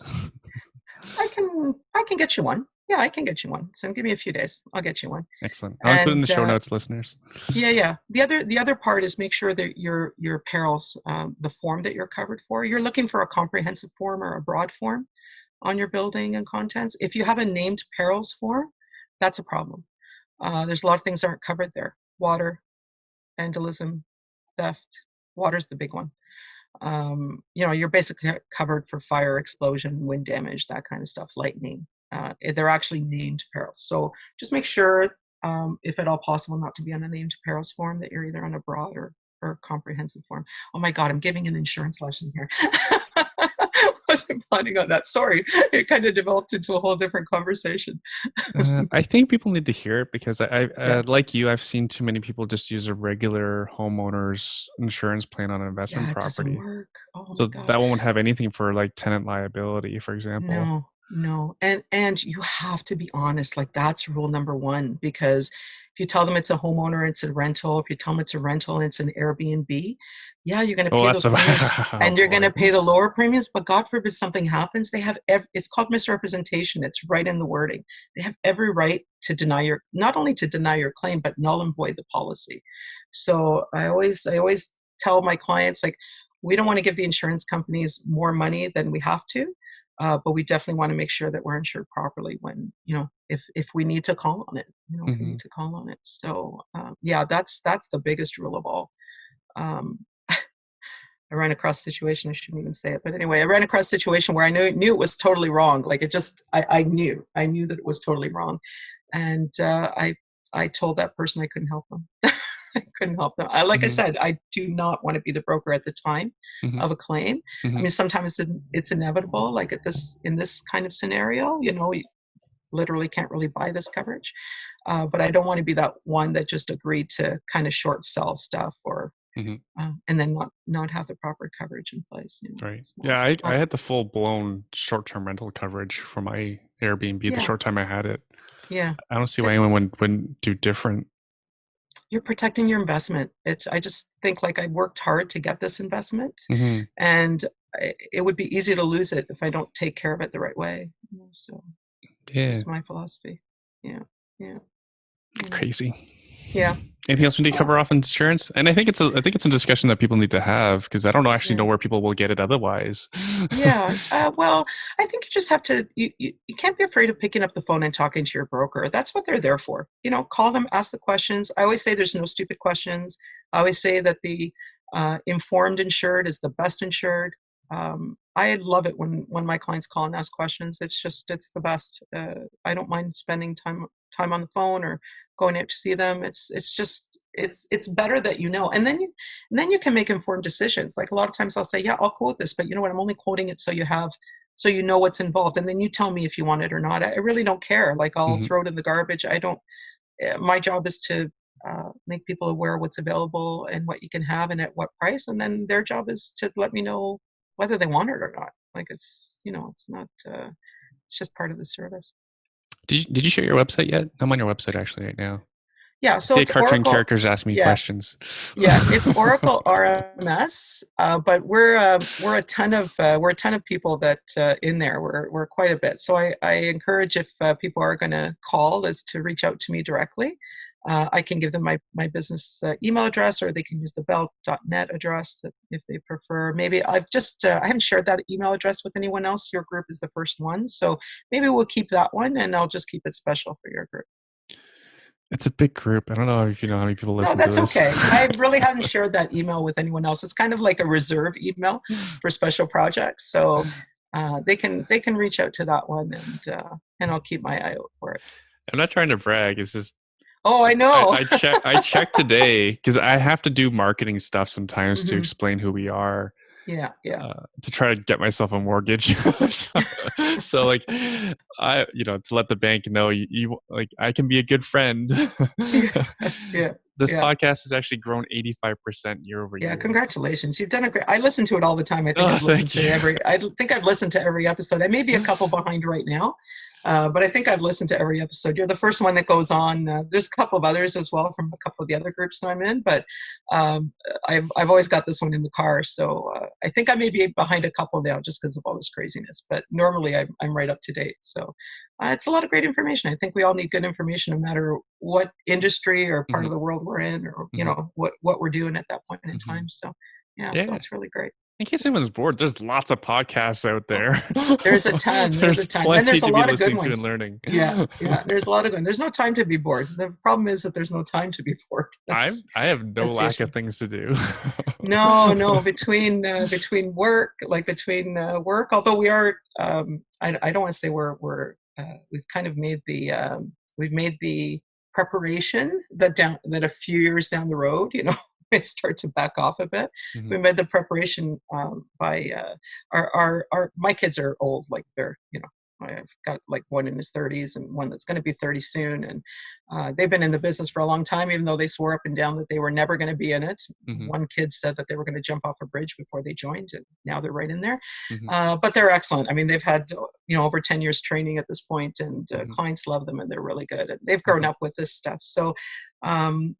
I can get you one. Yeah, I can get you one. So give me a few days. I'll get you one. Excellent. I'll include it in the And show notes, listeners. yeah. The other part is make sure that your perils, the form that you're covered for, you're looking for a comprehensive form or a broad form on your building and contents. If you have a named perils form, that's a problem. There's a lot of things that aren't covered there. Water, vandalism, theft. Water's the big one. You're basically covered for fire, explosion, wind damage, that kind of stuff, lightning. They're actually named perils. So just make sure, if at all possible, not to be on a named perils form, that you're either on a broad or comprehensive form. Oh my God, I'm giving an insurance lesson here. Wasn't planning on that. Sorry, it kind of developed into a whole different conversation. I think people need to hear it because Yeah, like you, I've seen too many people just use a regular homeowner's insurance plan on an investment yeah, it doesn't property. work. Oh my So gosh. that won't have anything for like tenant liability, for example. No, no. And you have to be honest. Like, that's rule number one, because If you tell them it's a homeowner, it's a rental. If you tell them it's a rental and it's an Airbnb, yeah, you're going to Well, pay that's those the premiums oh and you're going boy. to pay the lower premiums. But God forbid something happens, they have it's called misrepresentation. It's right in the wording. They have every right to deny your not only to deny your claim, but null and void the policy. So I always tell my clients like we don't want to give the insurance companies more money than we have to. But we definitely want to make sure that we're insured properly when, if we need to call on it, if we Hmm. need to call on it. So yeah, that's the biggest rule of all. Um, I ran across a situation, I shouldn't even say it, but anyway, I ran across a situation where I knew it was totally wrong. Like it just, I knew that it was totally wrong. And I told that person I couldn't help them. I couldn't help them. Like I Hmm. said, I do not want to be the broker at the time Hmm. of a claim. I Hmm. mean, sometimes it's inevitable. Like in this kind of scenario, you literally can't really buy this coverage. But I don't want to be that one that just agreed to kind of short sell stuff or Hmm. and then not have the proper coverage in place. Right. It's Yeah, I not had the full blown short term rental coverage for my Airbnb the yeah, short time I had it. yeah. I don't see why It, anyone wouldn't do different. you're protecting your investment. I just think like I worked hard to get this investment, Hmm. and it would be easy to lose it if I don't take care of it the right way. So Yeah, that's my philosophy. Yeah, yeah. Anyway, crazy. yeah. Anything else we need to Well, cover off insurance? And I think it's a discussion that people need to have because I don't know actually yeah. know where people will get it otherwise. Yeah. Well, I think you just have to, you can't be afraid of picking up the phone and talking to your broker. That's what they're there for. Call them, ask the questions. I always say there's no stupid questions. I always say that the informed insured is the best insured. I love it when my clients call and ask questions. It's the best. I don't mind spending time on the phone or going out to see them. It's better that and then you can make informed decisions. Like a lot of times I'll say, yeah, I'll quote this, but you know what? I'm only quoting it so you know what's involved. And then you tell me if you want it or not. I really don't care. Like I'll Hmm. throw it in the garbage. I don't, my job is to make people aware of what's available and what you can have and at what price. And then their job is to let me know whether they want it or not. Like it's not, it's just part of the service. Did you share your website yet? I'm on your website actually right now. Yeah. I So see a it's cartoon Oracle. characters ask me Yeah. questions. Yeah, it's Oracle RMS, but we're a ton of people that in there. We're quite a bit. So I encourage if people are going to call, is to reach out to me directly. I can give them my business email address, or they can use the bell.net address if they prefer. Maybe I haven't shared that email address with anyone else. Your group is the first one, so maybe we'll keep that one, and I'll just keep it special for your group. It's a big group. I don't know if you know how many people No, listen to that's this. okay. I really haven't shared that email with anyone else. It's kind of like a reserve email for special projects. So they can reach out to that one, and I'll keep my eye out for it. I'm not trying to brag. It's just Oh, I know. I checked today because I have to do marketing stuff sometimes to Hmm. explain who we are Yeah, yeah, to try to get myself a mortgage. So like to let the bank know you like I can be a good friend. yeah, yeah, This yeah. podcast has actually grown 85% year over Yeah, year. congratulations. You've done a great. I listen to it all the time. Oh, thank you. I think I've listened to every episode. I may be a couple behind right now, but I think I've listened to every episode. You're the first one that goes on. There's a couple of others as well from a couple of the other groups that I'm in, but um, I've always got this one in the car. So I think I may be behind a couple now just because of all this craziness. But normally I'm right up to date. So it's a lot of great information. I think we all need good information, no matter what industry or part Hmm. of the world we're in, or Hmm. what we're doing at that point in Hmm. time. So, yeah, so Yeah. it's really great. In case anyone's bored, there's lots of podcasts out Oh, there. there's a ton. There's There's a ton, and plenty there's a to be lot of good listening to and ones. learning. Yeah, yeah. There's a lot of good. There's no time to be bored. The problem is that there's no time to be bored. I have no That's the lack issue. of things to do. No, no. Between work, like between work. Although we are, I don't want to say we've kind of made we've made the preparation that a few years down the road, may start to back off a bit. Mhm. We made the preparation by my kids are old, like they're I've got like one in his 30s and one that's going to be 30 soon. And they've been in the business for a long time, even though they swore up and down that they were never going to be in it. Mm-hmm. One kid said that they were going to jump off a bridge before they joined, and now they're right in there. Mm-hmm. But they're excellent. I mean, they've had over 10 years training at this point, and Mm-hmm. clients love them, and they're really good. And they've grown Mm-hmm. up with this stuff. So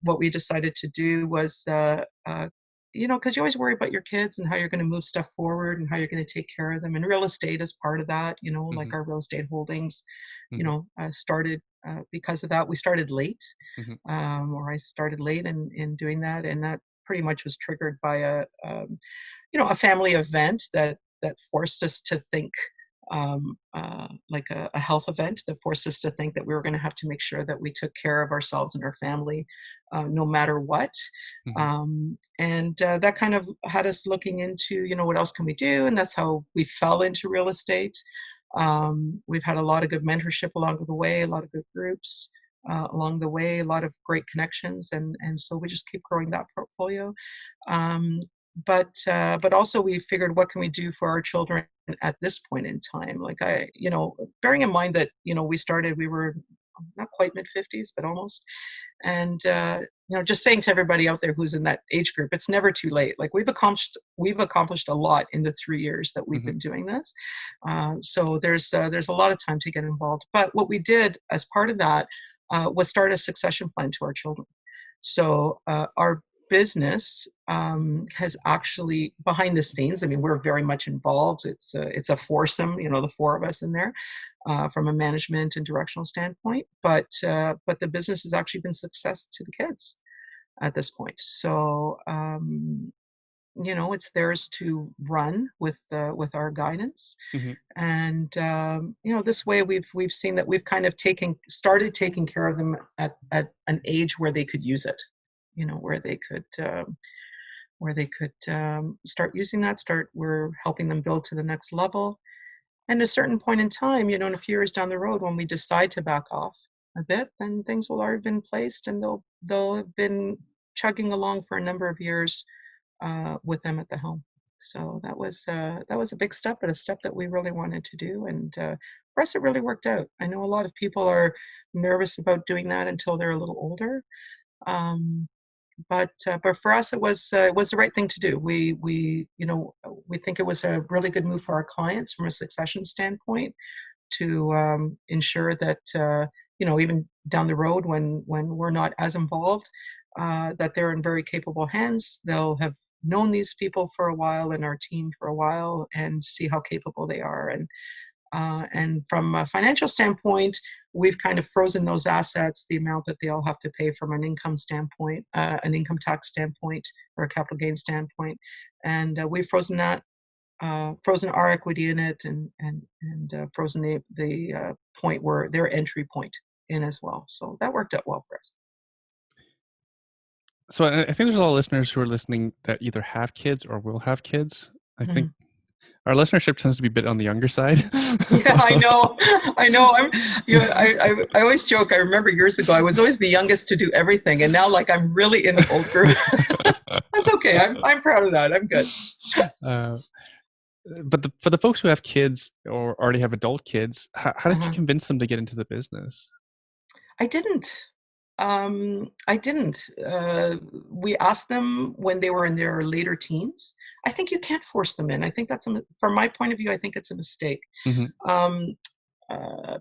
what we decided to do was because you always worry about your kids and how you're going to move stuff forward and how you're going to take care of them. And real estate is part of that, Mm-hmm. like our real estate holdings, Mm-hmm. started because of that. We started late, Mm-hmm. or I started late in doing that. And that pretty much was triggered by a family event that forced us to think like a health event that forced us to think that we were going to have to make sure that we took care of ourselves and our family no matter what. Mm-hmm. And that kind of had us looking into, what else can we do? And that's how we fell into real estate. We've had a lot of good mentorship along the way, a lot of good groups along the way, a lot of great connections. And so we just keep growing that portfolio. Um, but also we figured, what can we do for our children at this point in time? Like bearing in mind that, we were not quite mid 50s, but almost. And, just saying to everybody out there who's in that age group, it's never too late. Like we've accomplished a lot in the 3 years that we've Mm-hmm. been doing this. So there's a lot of time to get involved. But what we did as part of that was start a succession plan to our children. So our business has actually, behind the scenes, I mean, we're very much involved. It's a foursome, the four of us in there, from a management and directional standpoint. But the business has actually been success to the kids at this point. So it's theirs to run with our guidance. Mm-hmm. And this way we've seen that we've kind of started taking care of them at an age where they could use it, where they could start using that. We're helping them build to the next level. And at a certain point in time, in a few years down the road, when we decide to back off a bit, then things will already have been placed, and they'll have been chugging along for a number of years with them at the helm. So that was a big step, but a step that we really wanted to do. And for us, it really worked out. I know a lot of people are nervous about doing that until they're a little older. Um, but for us, it was the right thing to do. We think it was a really good move for our clients from a succession standpoint to ensure that even down the road when we're not as involved, that they're in very capable hands. They'll have known these people for a while and our team for a while and see how capable they are. And from a financial standpoint, we've kind of frozen those assets, the amount that they all have to pay from an income standpoint, an income tax standpoint, or a capital gain standpoint. And we've frozen that, frozen our equity in it, and frozen the point where their entry point in as well. So that worked out well for us. So I think there's a lot of listeners who are listening that either have kids or will have kids. I think our listenership tends to be a bit on the younger side. Yeah, I know. I always joke. I remember years ago, I was always the youngest to do everything, and now like I'm really in the old group. That's okay. I'm proud of that. I'm good. But for the folks who have kids or already have adult kids, how did you Uh-huh. convince them to get into the business? I didn't. I didn't. We asked them when they were in their later teens. I think you can't force them in. I think from my point of view, I think it's a mistake. Mm-hmm.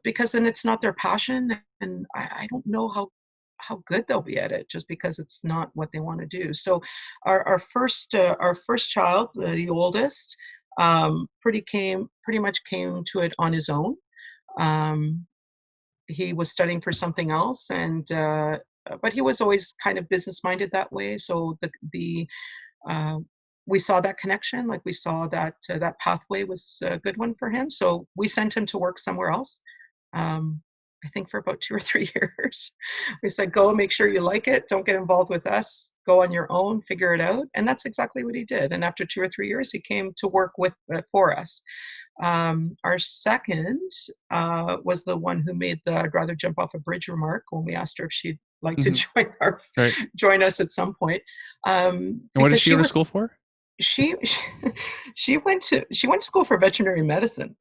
Because then it's not their passion, and I don't know how good they'll be at it just because it's not what they want to do. So our first child, the oldest, pretty much came to it on his own. Um, he was studying for something else, and but he was always kind of business minded that way. So the uh, we saw that connection, like we saw that pathway was a good one for him. So we sent him to work somewhere else. Um, I think for about 2 or 3 years, we said, "Go, make sure you like it. Don't get involved with us. Go on your own, figure it out." And that's exactly what he did. And after 2 or 3 years, he came to work for us. Our second was the one who made the "I'd rather jump off a bridge" remark when we asked her if she'd like to Mm-hmm. Right. join us at some point. And what did Because she go to school for? she she went to school for veterinary medicine.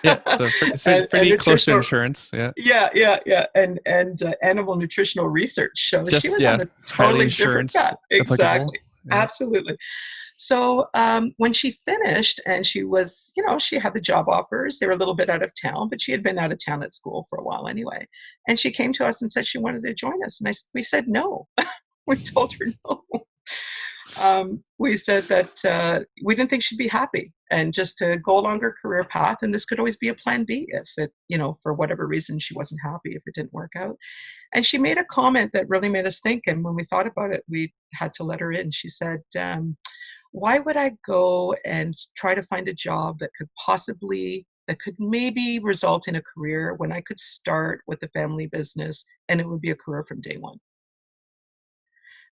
Yeah, so it's And pretty close to nutritional. insurance. Yeah, Yeah, and animal nutritional research. So she just was yeah, on a highly totally different insurance path. applicable. Exactly. Yeah. Absolutely. So when she finished and she was, she had the job offers. They were a little bit out of town, but she had been out of town at school for a while anyway. And she came to us and said she wanted to join us. And we said no. We told her no. We said that we didn't think she'd be happy and just to go along her career path. And this could always be a plan B if it, for whatever reason she wasn't happy, if it didn't work out. And she made a comment that really made us think. And when we thought about it, we had to let her in. She said, why would I go and try to find a job that could maybe result in a career when I could start with a family business and it would be a career from day one?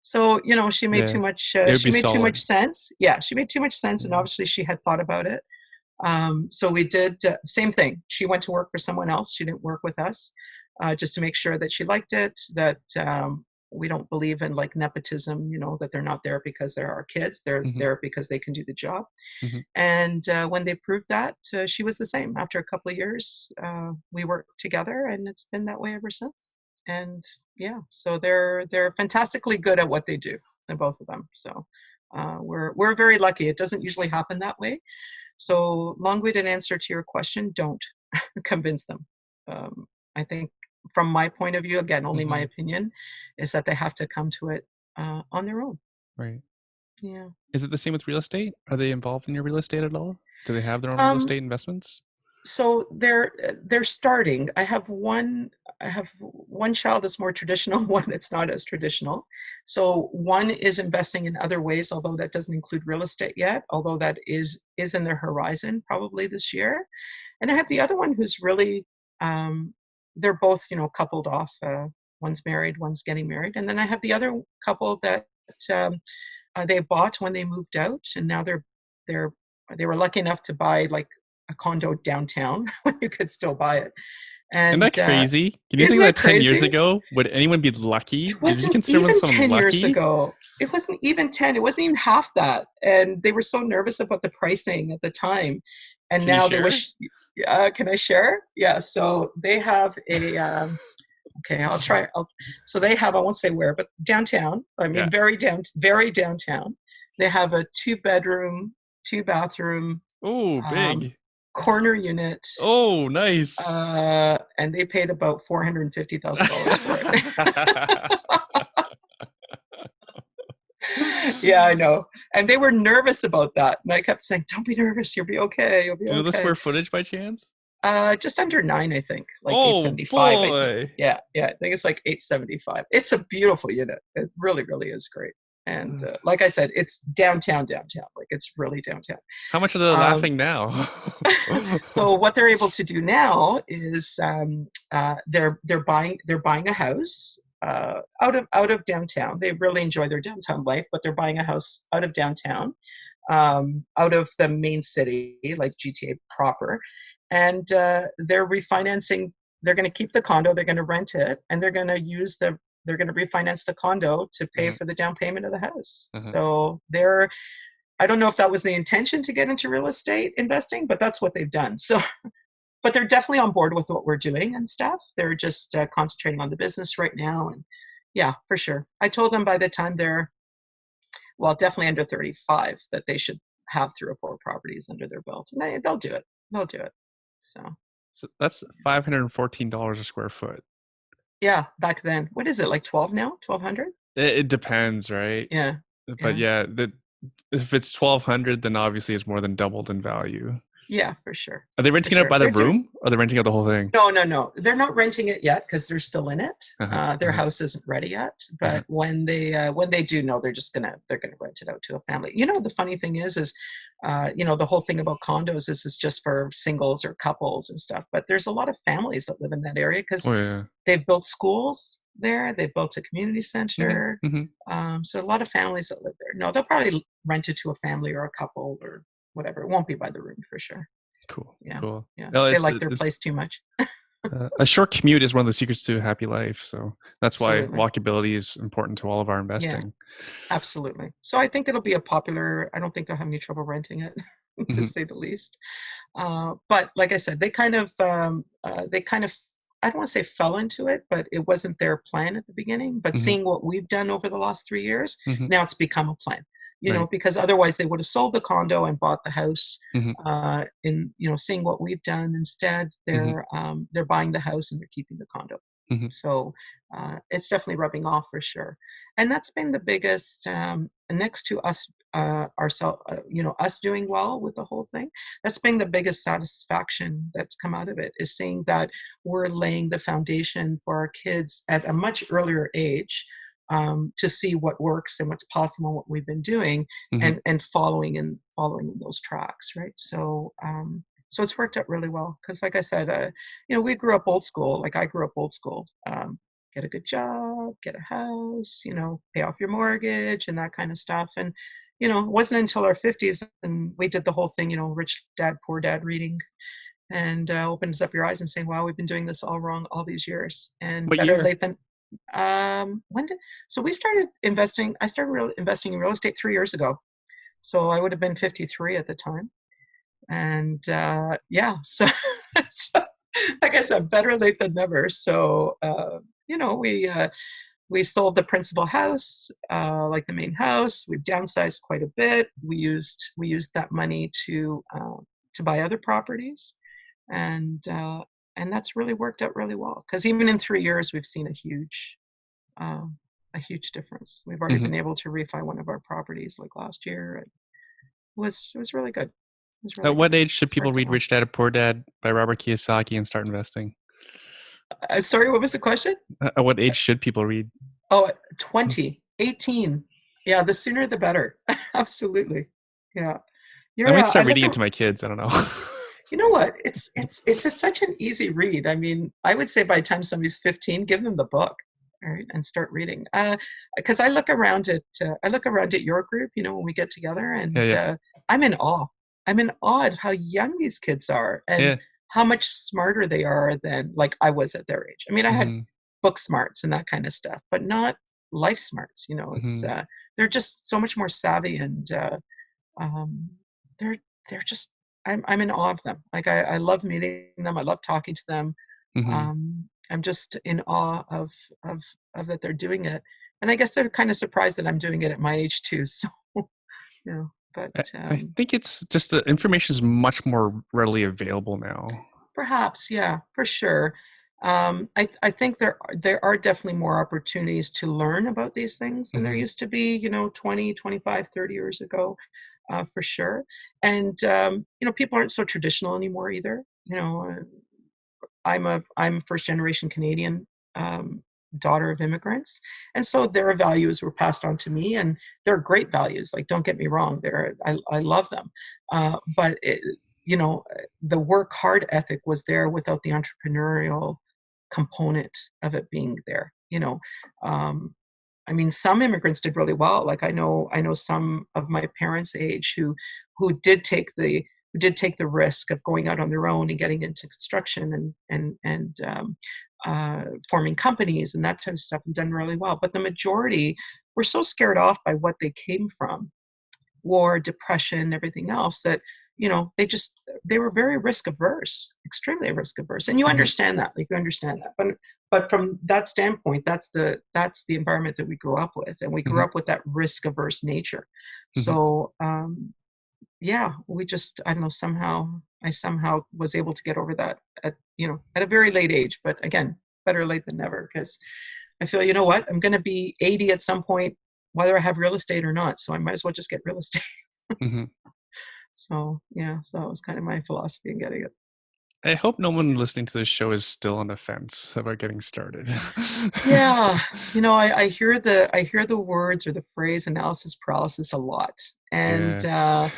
So, she made Yeah, too much. it would She be made too much solid. sense. Yeah, she made too much sense, and Yeah. obviously she had thought about it. So we did same thing. She went to work for someone else. She didn't work with us, just to make sure that she liked it. That we don't believe in like nepotism. That they're not there because they're our kids. They're Hmm. there because they can do the job. Hmm. And when they proved that, she was the same. After a couple of years, we worked together, and it's been that way ever since. And yeah, so they're fantastically good at what they do, and both of them. So we're very lucky. It doesn't usually happen that way. So long-winded answer to your question: don't convince them. I think, from my point of view, again, only my Hmm. opinion, is that they have to come to it on their own. Right. Yeah. Is it the same with real estate? Are they involved in your real estate at all? Do they have their own real Um, estate investments? so they're starting. I have one child that's more traditional, one that's not as traditional. So one is investing in other ways, although that doesn't include real estate yet, although that is in their horizon probably this year. And I have the other one who's really, they're both, coupled off. One's married, one's getting married. And then I have the other couple that um, they bought when they moved out, and now they're they were lucky enough to buy like a condo downtown when you could still buy it. Isn't And that crazy? Can you think isn't that that 10 years crazy? ago, would anyone be lucky? It Did you wasn't consider even someone 10 years lucky? ago. It wasn't even 10. It wasn't even half that. And they were so nervous about the pricing at the time. And Can you now they share? wish, can I share? Yeah. So they have okay, I'll try. So they have, I won't say where, but downtown. I Yeah. mean, very downtown. They have a two-bedroom, two-bathroom, Oh, um, big. corner unit, Oh, nice. and they paid about $450,000 for it. Yeah, I know. And they were nervous about that. And I kept saying, "Don't be nervous. You'll be okay. You'll be Do you know the okay." square footage by chance? Just under 9, I think, like Oh 875, I think. boy. Yeah, I think it's like 875. It's a beautiful unit. It really, really is great. And like I said, it's downtown. Like it's really downtown. How much are they Um, laughing now? so what they're able to do now is they're buying a house out of downtown. They really enjoy their downtown life, but they're buying a house out of downtown, out of the main city, like GTA proper, and they're refinancing. They're going to keep the condo. They're going to rent it, and they're going to refinance the condo to pay Uh-huh, for the down payment of the house. uh-huh. So I don't know if that was the intention to get into real estate investing, but that's what they've done. So, but they're definitely on board with what we're doing and stuff. They're just concentrating on the business right now, and yeah, for sure. I told them by the time they're, well, definitely under 35, that they should have 3 or 4 properties under their belt, and they'll do it. They'll do it. So So that's $514 a square foot. yeah, back then, what is it, like 12 now? 1,200? It depends, right? Yeah, But yeah, yeah, if it's 1,200, then obviously it's more than doubled in value. yeah, for sure, Are they for renting it out sure. by the They're doing. room, or are they renting out the whole thing? No, no, no. They're not renting it yet because they're still in it. Uh-huh, Their uh-huh, house isn't ready yet. uh-huh. But when they do know, they're gonna rent it out to a family. The funny thing is the whole thing about condos is it's just for singles or couples and stuff. But there's a lot of families that live in that area because Oh yeah. they've built schools there. They've built a community Mm-hmm, center. mm-hmm. So a lot of families that live there. No, they'll probably rent it to a family or a couple or whatever. It won't be by the room for sure. Cool, Yeah, cool. yeah. No, They it's like their it's place too much. A short commute is one of the secrets to a happy life. So that's why Absolutely. walkability is important to all of our Yeah, investing. absolutely. So I think it'll be a popular, I don't think they'll have any trouble renting it, to Hmm. say the least. But like I said, they kind of, I don't want to say fell into it, but it wasn't their plan at the beginning. But Hmm. seeing what we've done over the last 3 years, Hmm. now it's become a plan. Right. Because otherwise they would have sold the condo and bought the house. Hmm. Seeing what we've done instead, Hmm. they're buying the house and they're keeping the condo. Hmm. So it's definitely rubbing off for sure, and that's been the biggest. Next to us, ourselves, us doing well with the whole thing, that's been the biggest satisfaction that's come out of it, is seeing that we're laying the foundation for our kids at a much earlier age, to see what works and what's possible, what we've been doing, Hmm. and following those tracks, right? So it's worked out really well because, like I said, we grew up old school. Like I grew up old school. Get a good job, get a house, pay off your mortgage and that kind of stuff. And it wasn't until our 50s and we did the whole thing, rich dad, poor dad reading, and opens up your eyes and saying, wow, we've been doing this all wrong all these years. And What better year? late than when did so we started investing. I started investing in real estate 3 years ago. So I would have been 53 at the time. And yeah, so, so like I said, better late than never. So you know, we sold the principal house, like the main house. We've downsized quite a bit. We used that money to buy other properties, and uh, and that's really worked out really well. Because even in 3 years, we've seen um, a huge difference. We've already Hmm. been able to refi one of our properties like last year. It was really good. It was At really what good. age should It's people worked out read well. Rich Dad Poor Dad by Robert Kiyosaki and start investing? Sorry, what was the question? At what age should people read? Oh, 20, 18. Yeah, the sooner the better. Absolutely. Yeah. I might I start look reading it at, to my kids. I don't know. you know what? It's such an easy read. I mean, I would say by the time somebody's 15, give them the book, all right, and start reading. Because I look around at your group, when we get together, Yeah, and yeah, I'm in awe. I'm in awe at how young these kids are and yeah. how much smarter they are than like I was at their age. I mean, I had Hmm. book smarts and that kind of stuff, but not life smarts. It's Hmm. they're just so much more savvy, and um, they're they're just I'm in awe of them. Like I love meeting them. I love talking to them. Hmm. I'm just in awe of of that they're doing it, and I guess they're kind of surprised that I'm doing it at my age too. So but I think it's just the information is much more readily available now. perhaps, yeah, for sure. I think there are definitely more opportunities to learn about these things than there Hmm. used to be, 20, 25, 30 years ago, for sure. And people aren't so traditional anymore either. I'm first generation Canadian, um, daughter of immigrants, and so their values were passed on to me, and they're great values. Like, don't get me wrong, I love them, but the work hard ethic was there without the entrepreneurial component of it being there. Um, I mean, some immigrants did really well. Like I know some of my parents' age who did take the risk of going out on their own and getting into construction and forming companies and that type of stuff and done really well. But the majority were so scared off by what they came from, war, depression, everything else, that they were very risk averse, extremely risk averse. And you Hmm. understand that, like you understand that. But from that standpoint, that's the environment that we grew up with, and we grew Hmm. up with that risk averse nature. Hmm. So yeah, we just I don't know, I somehow was able to get over that at a very late age. But again, better late than never, because I feel, you know what, I'm going to be 80 at some point, whether I have real estate or not. So I might as well just get real estate. Hmm. So yeah, so that was kind of my philosophy in getting it. I hope no one listening to this show is still on the fence about getting started. Yeah, I hear the words or the phrase analysis paralysis a lot, and Yeah.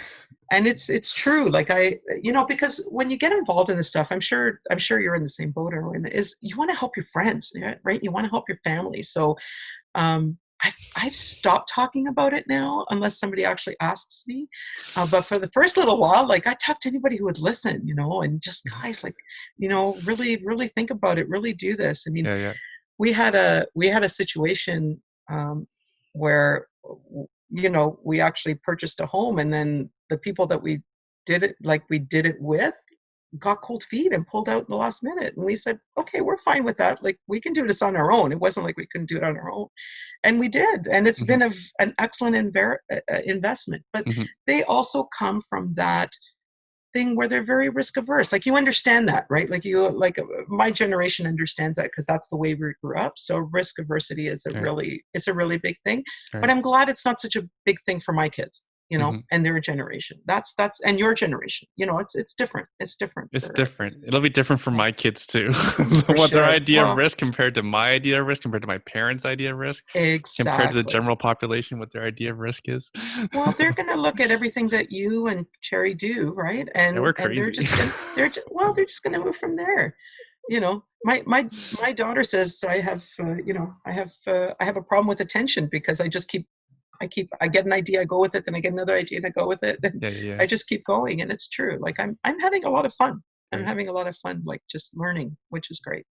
it's true. Like because when you get involved in this stuff, I'm sure you're in the same boat, Erwin. Is you want to help your friends, yeah, right? You want to help your family. So I've stopped talking about it now unless somebody actually asks me. But for the first little while, like I talked to anybody who would listen, and just guys like, really, really think about it, really do this. I mean, Yeah, yeah. we had a situation where we actually purchased a home, and then the people that we did it with got cold feet and pulled out in the last minute, and we said, okay, we're fine with that, like we can do this on our own. It wasn't like we couldn't do it on our own, and we did, and it's Hmm. been an excellent investment. But Hmm. they also come from that thing where they're very risk averse. Like you understand that, right? My generation understands that because that's the way we grew up. So risk aversity is a Right, really it's a really big thing. But right. I'm glad it's not such a big thing for my kids, Hmm. and their generation. That's and your generation. It's different. It's different It's for different. It'll be different for yeah, my kids too. for What their sure. idea of Well, risk compared to my idea of risk, compared to my parents' idea of risk, compared to the exactly. general population, what their idea of risk is. Well, they're going to look at everything that you and Cherry do, right? Yeah, And we're and they're crazy. just going to they're just going to move from there. My daughter says I have a problem with attention because I get an idea, I go with it, then I get another idea and I go with it, and Yeah, yeah, yeah. I just keep going, and it's true. Like I'm having a lot of fun. I'm Right. having a lot of fun, like just learning, which is great.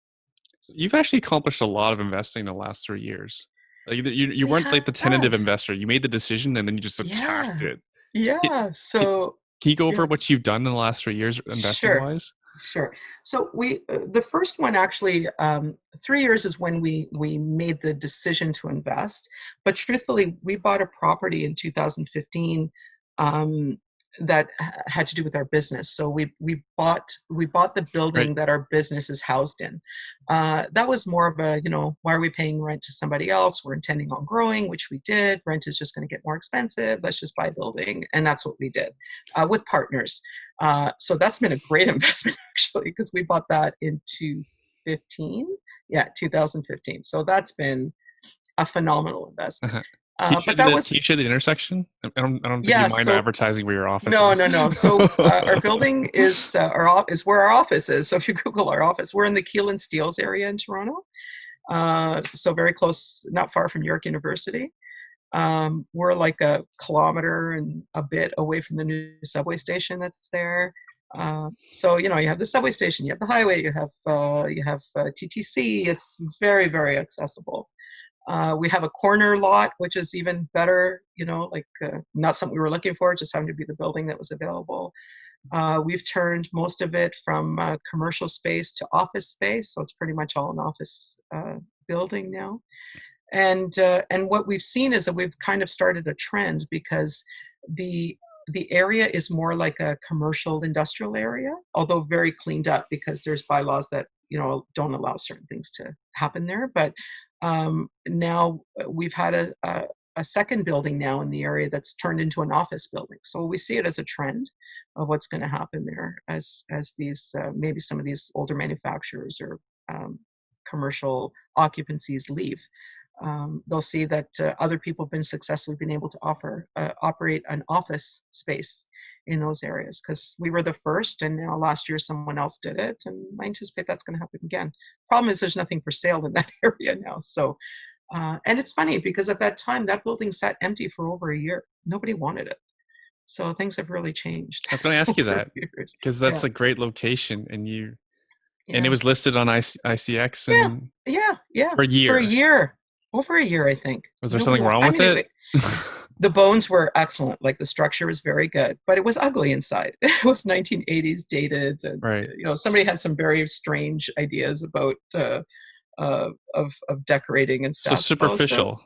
So you've actually accomplished a lot of investing in the last 3 years. Like you I weren't like the tentative have. investor. You made the decision and then you just attacked Yeah. it. Can, Yeah. can, So, can you go over yeah, what you've done in the last 3 years investing sure. wise? Sure. So the first one actually, 3 years is when we made the decision to invest. But truthfully, we bought a property in 2015 um, that had to do with our business. So we bought the Right. building that our business is housed in. That was more of a, why are we paying rent to somebody else? We're intending on growing, which we did. Rent is just going to get more expensive. Let's just buy a building, and that's what we did with partners. So that's been a great investment actually, because we bought that in 2015. Yeah, 2015. So that's been a phenomenal investment. Uh-huh. Can you share But that can was you share the intersection? I don't think you yeah. mind So advertising where your office no, is. no, no. So our building is where our office is. So if you Google our office, we're in the Keelan Steeles area in Toronto. So very close, not far from York University. We're like a kilometer and a bit away from the new subway station that's there. So you have the subway station, you have the highway, you have TTC. It's very, very accessible. We have a corner lot, which is even better. Not something we were looking for, just happened to be the building that was available. We've turned most of it from commercial space to office space, so it's pretty much all an office building now. And what we've seen is that we've kind of started a trend because the the area is more like a commercial industrial area, although very cleaned up because there's bylaws that don't allow certain things to happen there. But now we've had a second building now in the area that's turned into an office building. So we see it as a trend of what's going to happen there as these maybe some of these older manufacturers or commercial occupancies leave. They'll see that other people have been successfully been able to operate an office space in those areas because we were the first, and now last year someone else did it, and I anticipate that's going to happen again. Problem is, there's nothing for sale in that area now. So, and it's funny because at that time that building sat empty for over a year. Nobody wanted it, so things have really changed I was going to ask you over that years. because Yeah, that's a great location, and it yeah, was listed on ICX yeah, and yeah, yeah. for a For a year. year, over a year, I think. Was there Nobody something want. wrong I with mean, it? the bones were excellent. Like the structure was very good, but it was ugly inside. It was 1980s dated, and Right. somebody had some very strange ideas about of decorating and So stuff. So superficial.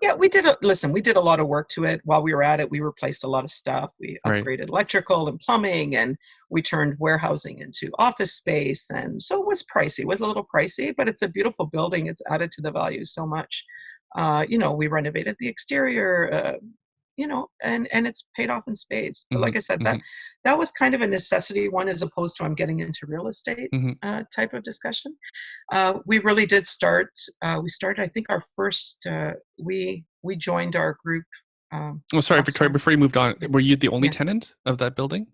yeah, listen. We did a lot of work to it while we were at it. We replaced a lot of stuff. We Right. upgraded electrical and plumbing, and we turned warehousing into office space. And so it was pricey. It was a little pricey, but it's a beautiful building. It's added to the value so much. We renovated the exterior. And it's paid off in spades. But Hmm. like I said, that Hmm. that was kind of a necessity one, as opposed to I'm getting into real estate Hmm. type of discussion. We really did start. We started, I think, our first. We joined our group. Oh, sorry, Victoria. Upstart. Before you moved on, Yeah, were you the only yeah. tenant of that building,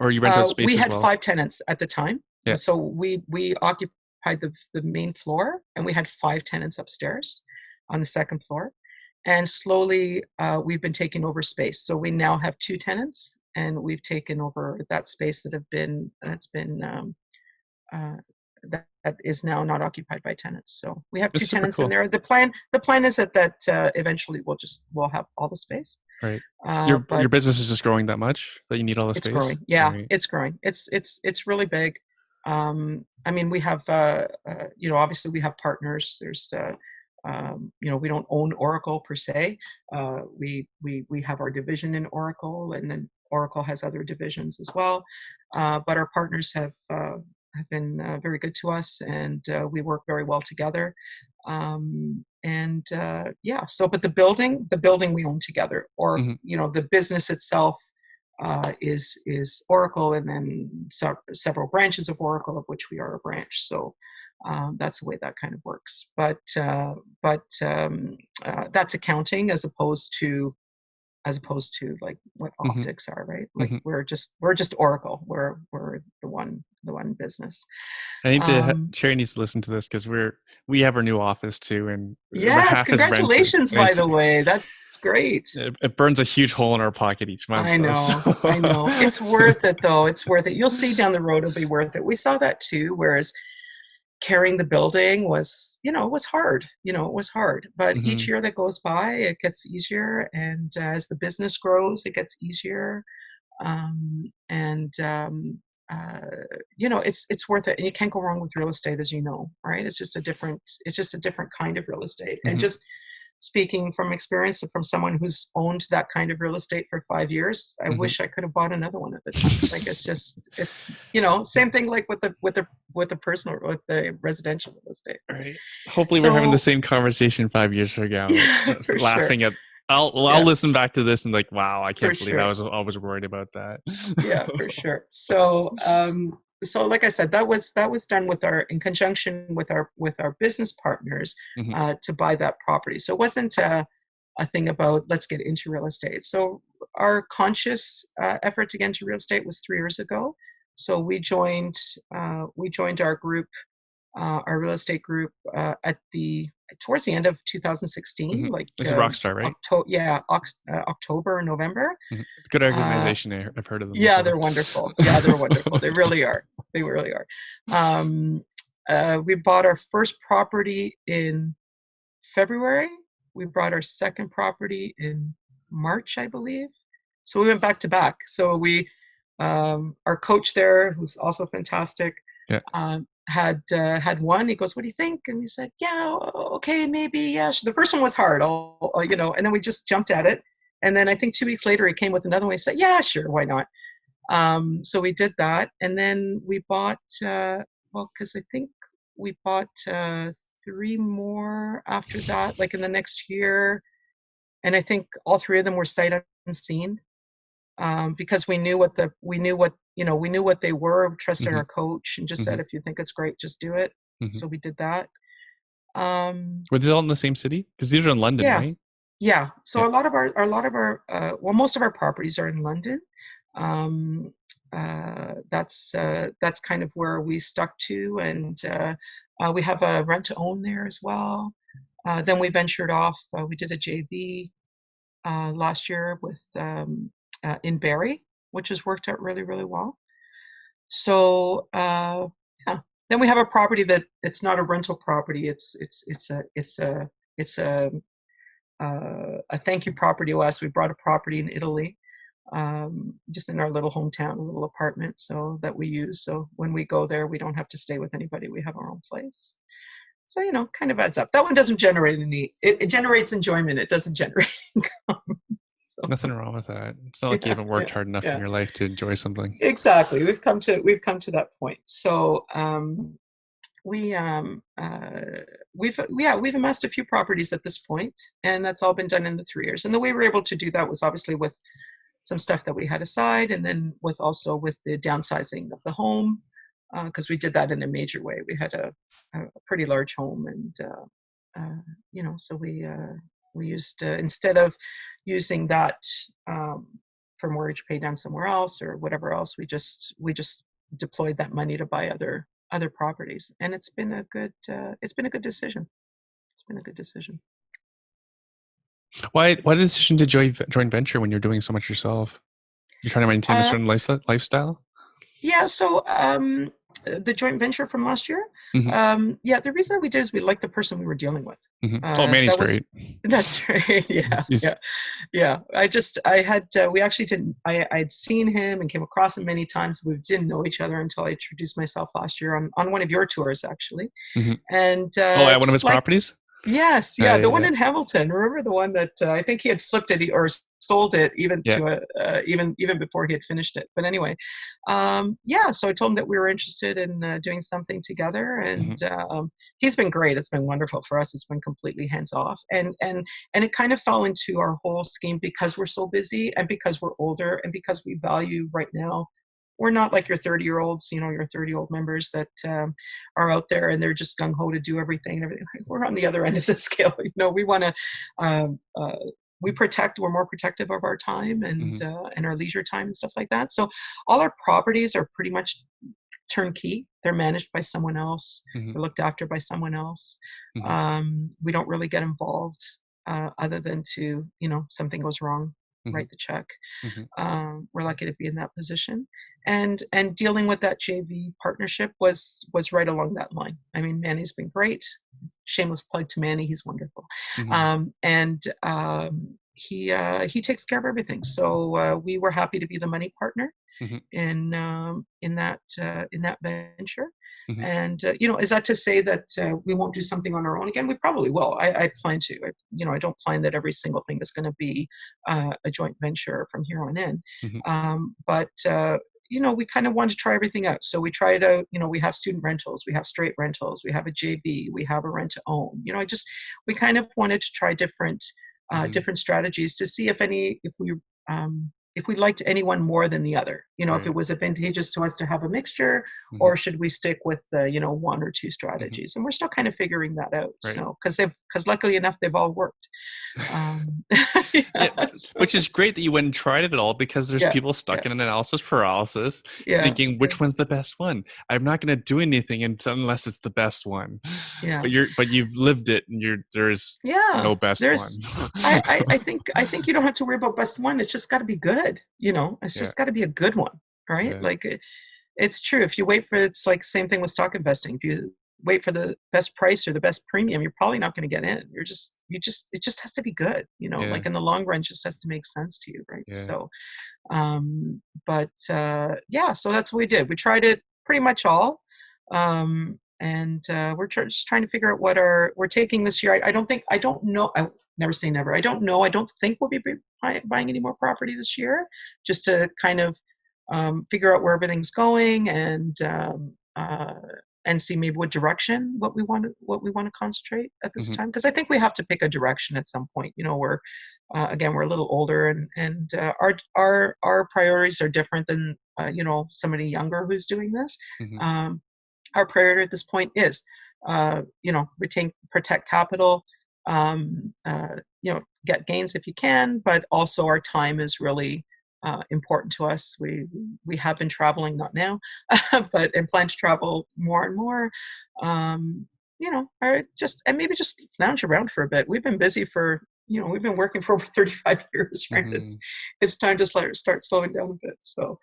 or you rent out We space as had well? 5 tenants at the time, Yeah. so we occupied the main floor, and we had 5 tenants upstairs on the second floor. and slowly we've been taking over space. So we now have two tenants, and we've taken over that space uh, that is now not occupied by tenants. So we have two That's super tenants in cool. there. The plan is that eventually we'll have all the space. Right. Your But business is just growing that much that you need all the it's space. growing. Yeah, Right. it's growing. It's really big. I mean, we have obviously we have partners. There's we don't own Oracle per se. We have our division in Oracle, and then Oracle has other divisions as well. But our partners have been very good to us, and we work very well together. And yeah, so but the building we own together, or Hmm. the business itself is Oracle, and then several branches of Oracle, of which we are a branch. So that's the way that kind of works. But that's accounting as opposed to like what Hmm. optics are, right? Like Hmm. we're just Oracle. We're the one business. I think the Um, Cherry needs to listen to this because we have our new office too, and the yes, half is rented. congratulations, by Thank the you. way. That's great. It burns a huge hole in our pocket each month, I though. know, I So. know. It's worth it though. It's worth it. You'll see down the road it'll be worth it. We saw that too, whereas carrying the building was hard. It was hard. But each Hmm. year that goes by, it gets easier. And as the business grows, it gets easier. And it's worth it. And you can't go wrong with real estate, as you know, right? It's just a different kind of real estate. And Hmm. just speaking from experience and from someone who's owned that kind of real estate for 5 years, I Hmm. wish I could have bought another one at the time. Like it's same thing like with the residential real estate. Right. Hopefully, we're having the So same conversation 5 years from now, yeah, for sure. laughing at. I'll Yeah, listen back to this and like, wow, I for can't believe sure. I was worried about that. Yeah, for sure. So like I said, that was done in conjunction with our business partners Hmm. to buy that property. So it wasn't a thing about let's get into real estate. So our conscious effort to get into real estate was 3 years ago. So we joined our real estate group towards the end of 2016, Hmm. like It's a rock star, right? October or November. Hmm. Good Uh, organization. I've heard of them yeah, before. they're wonderful. Yeah, they're wonderful. They really are. They really are. Um, we bought our first property in February. We bought our second property in March, I believe. So we went back to back. So our coach there, who's also fantastic, Yeah. had one. He goes, "What do you think?" And we said, "Yeah, okay, maybe, yeah." The first one was hard, and then we just jumped at it. And then I think 2 weeks later, he came with another one. He said, "Yeah, sure, why not?" So we did that, and then we bought. Well, because I think we bought three more after that, like in the next year, and I think all three of them were sight unseen, because we knew what they were, trusted Hmm. our coach, and just Hmm. said, if you think it's great, just do it. Hmm. So we did that. Um, Were these all in the same city? Because these are in London, yeah, right? yeah. Yeah. So well, most of our properties are in London. Um, that's kind of where we stuck to, and we have a rent to own there as well. Then we ventured off. We did a JV last year in Barrie, which has worked out really, really well. So yeah. Then we have a property that it's not a rental property. It's a thank you property to us. We brought a property in Italy, just in our little hometown, a little apartment, so that we use. So when we go there, we don't have to stay with anybody. We have our own place. So kind of adds up. That one doesn't generate any. It generates enjoyment. It doesn't generate income. So Nothing wrong with that. It's not like you yeah, haven't yeah, worked hard enough in yeah. your life to enjoy something. Exactly. We've come to that point. So we we've amassed a few properties at this point, and that's all been done in the 3 years. And the way we were able to do that was obviously with some stuff that we had aside, and then with the downsizing of the home, because we did that in a major way. We had a pretty large home, and so we used, instead of using that um, for mortgage pay down somewhere else or whatever else, we just deployed that money to buy other properties, and it's been a good decision. It's been a good decision. Why the decision to join venture when you're doing so much yourself? You're trying to maintain a Uh, certain lifestyle. Yeah, so the joint venture from last year, Hmm. yeah, the reason we did is we liked the person we were dealing with. Hmm. Oh, Manny's That was great. that's right. Yeah, He's yeah, yeah. I had we actually didn't. I'd seen him and came across him many times. We didn't know each other until I introduced myself last year on one of your tours, actually, hmm and Oh, at one of his just like properties. yes, Yeah, yeah, the one yeah, in Hamilton. Remember the one that I think he had flipped it or sold it even yeah. to a even before he had finished it. But anyway, yeah. So I told him that we were interested in doing something together, and Hmm. he's been great. It's been wonderful for us. It's been completely hands off, and it kind of fell into our whole scheme because we're so busy and because we're older and because we value right now. We're not like your 30-year-olds, your 30-year-old members that are out there and they're just gung ho to do everything and everything. We're on the other end of the scale. We want to, um, uh, we're more protective of our time Hmm. and our leisure time and stuff like that. So all our properties are pretty much turnkey. They're managed by someone else. Hmm. They're looked after by someone else. Hmm. We don't really get involved other than to, something goes wrong, Hmm. write the check. Hmm. We're lucky to be in that position, and dealing with that JV partnership was right along that line. I mean, Manny's been great. Shameless plug to Manny, he's wonderful, Hmm. and he takes care of everything. So we were happy to be the money partner Hmm. in that venture. Hmm. And is that to say that we won't do something on our own again? We probably will. I plan to. I don't plan that every single thing is going to be a joint venture from here on in. Hmm. But we kind of want to try everything out. So we tried out. We have student rentals, we have straight rentals, we have a JV, we have a rent to own. We kind of wanted to try Hmm. different strategies to see if we liked anyone more than the other, if it Right. was advantageous to us to have a mixture, Hmm. or should we stick with one or two Hmm. strategies? And we're still kind of figuring that out. Right. So because luckily enough they've all worked. Um, Yeah, yeah, so, which is great that you went and tried it all because there's yeah, people yeah, stuck in an analysis paralysis yeah, thinking yeah, which one's the best one. I'm not going to do anything unless it's the best one. yeah. But you've lived it and there's Yeah. no best one. There's I think you don't have to worry about best one. It's just got to be good. It's Yeah. just got to be a good one, right? Yeah. Like it's true. If you wait for it's like same thing with stock investing. If you wait for the best price or the best premium, you're probably not going to get in. It just has to be good. Yeah. Like in the long run, it just has to make sense to you, right? Yeah. So, but yeah, so that's what we did. We tried it pretty much all, and just trying to figure out what we're taking this year. I don't know. I never say never. I don't know. I don't think we'll be buying any more property this year, just to kind of figure out where everything's going and see maybe what we want to concentrate at this Hmm. time, because I think we have to pick a direction at some point. We're again, we're a little older, and our priorities are different than somebody younger who's doing this. Hmm. Um, our priority at this point is, retain, protect capital, get gains if you can, but also our time is really important to us. We have been traveling, not now, but and plan to travel more and more. And maybe just lounge around for a bit. We've been busy we've been working for over 35 years, right? Hmm. It's time to start slowing down a bit. So,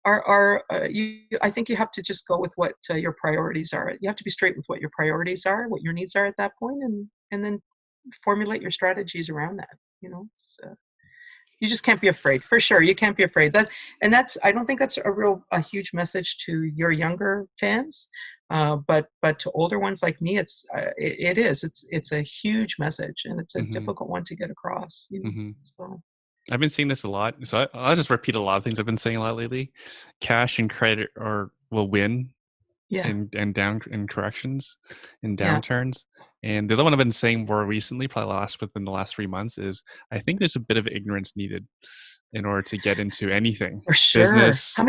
our I think you have to just go with what your priorities are. You have to be straight with what your priorities are, what your needs are at that point, and then formulate your strategies around that. You just can't be afraid, for sure. You can't be afraid. I don't think that's a huge message to your younger fans, but to older ones like me, it is. It's a huge message, and it's a Hmm. difficult one to get across. Hmm. So I've been seeing this a lot, so I'll just repeat a lot of things I've been saying a lot lately. Cash and credit will win yeah, and down in corrections and yeah, downturns. And the other one I've been saying more recently, probably within the last 3 months, is I think there's a bit of ignorance needed in order to get into anything. for sure. Business, How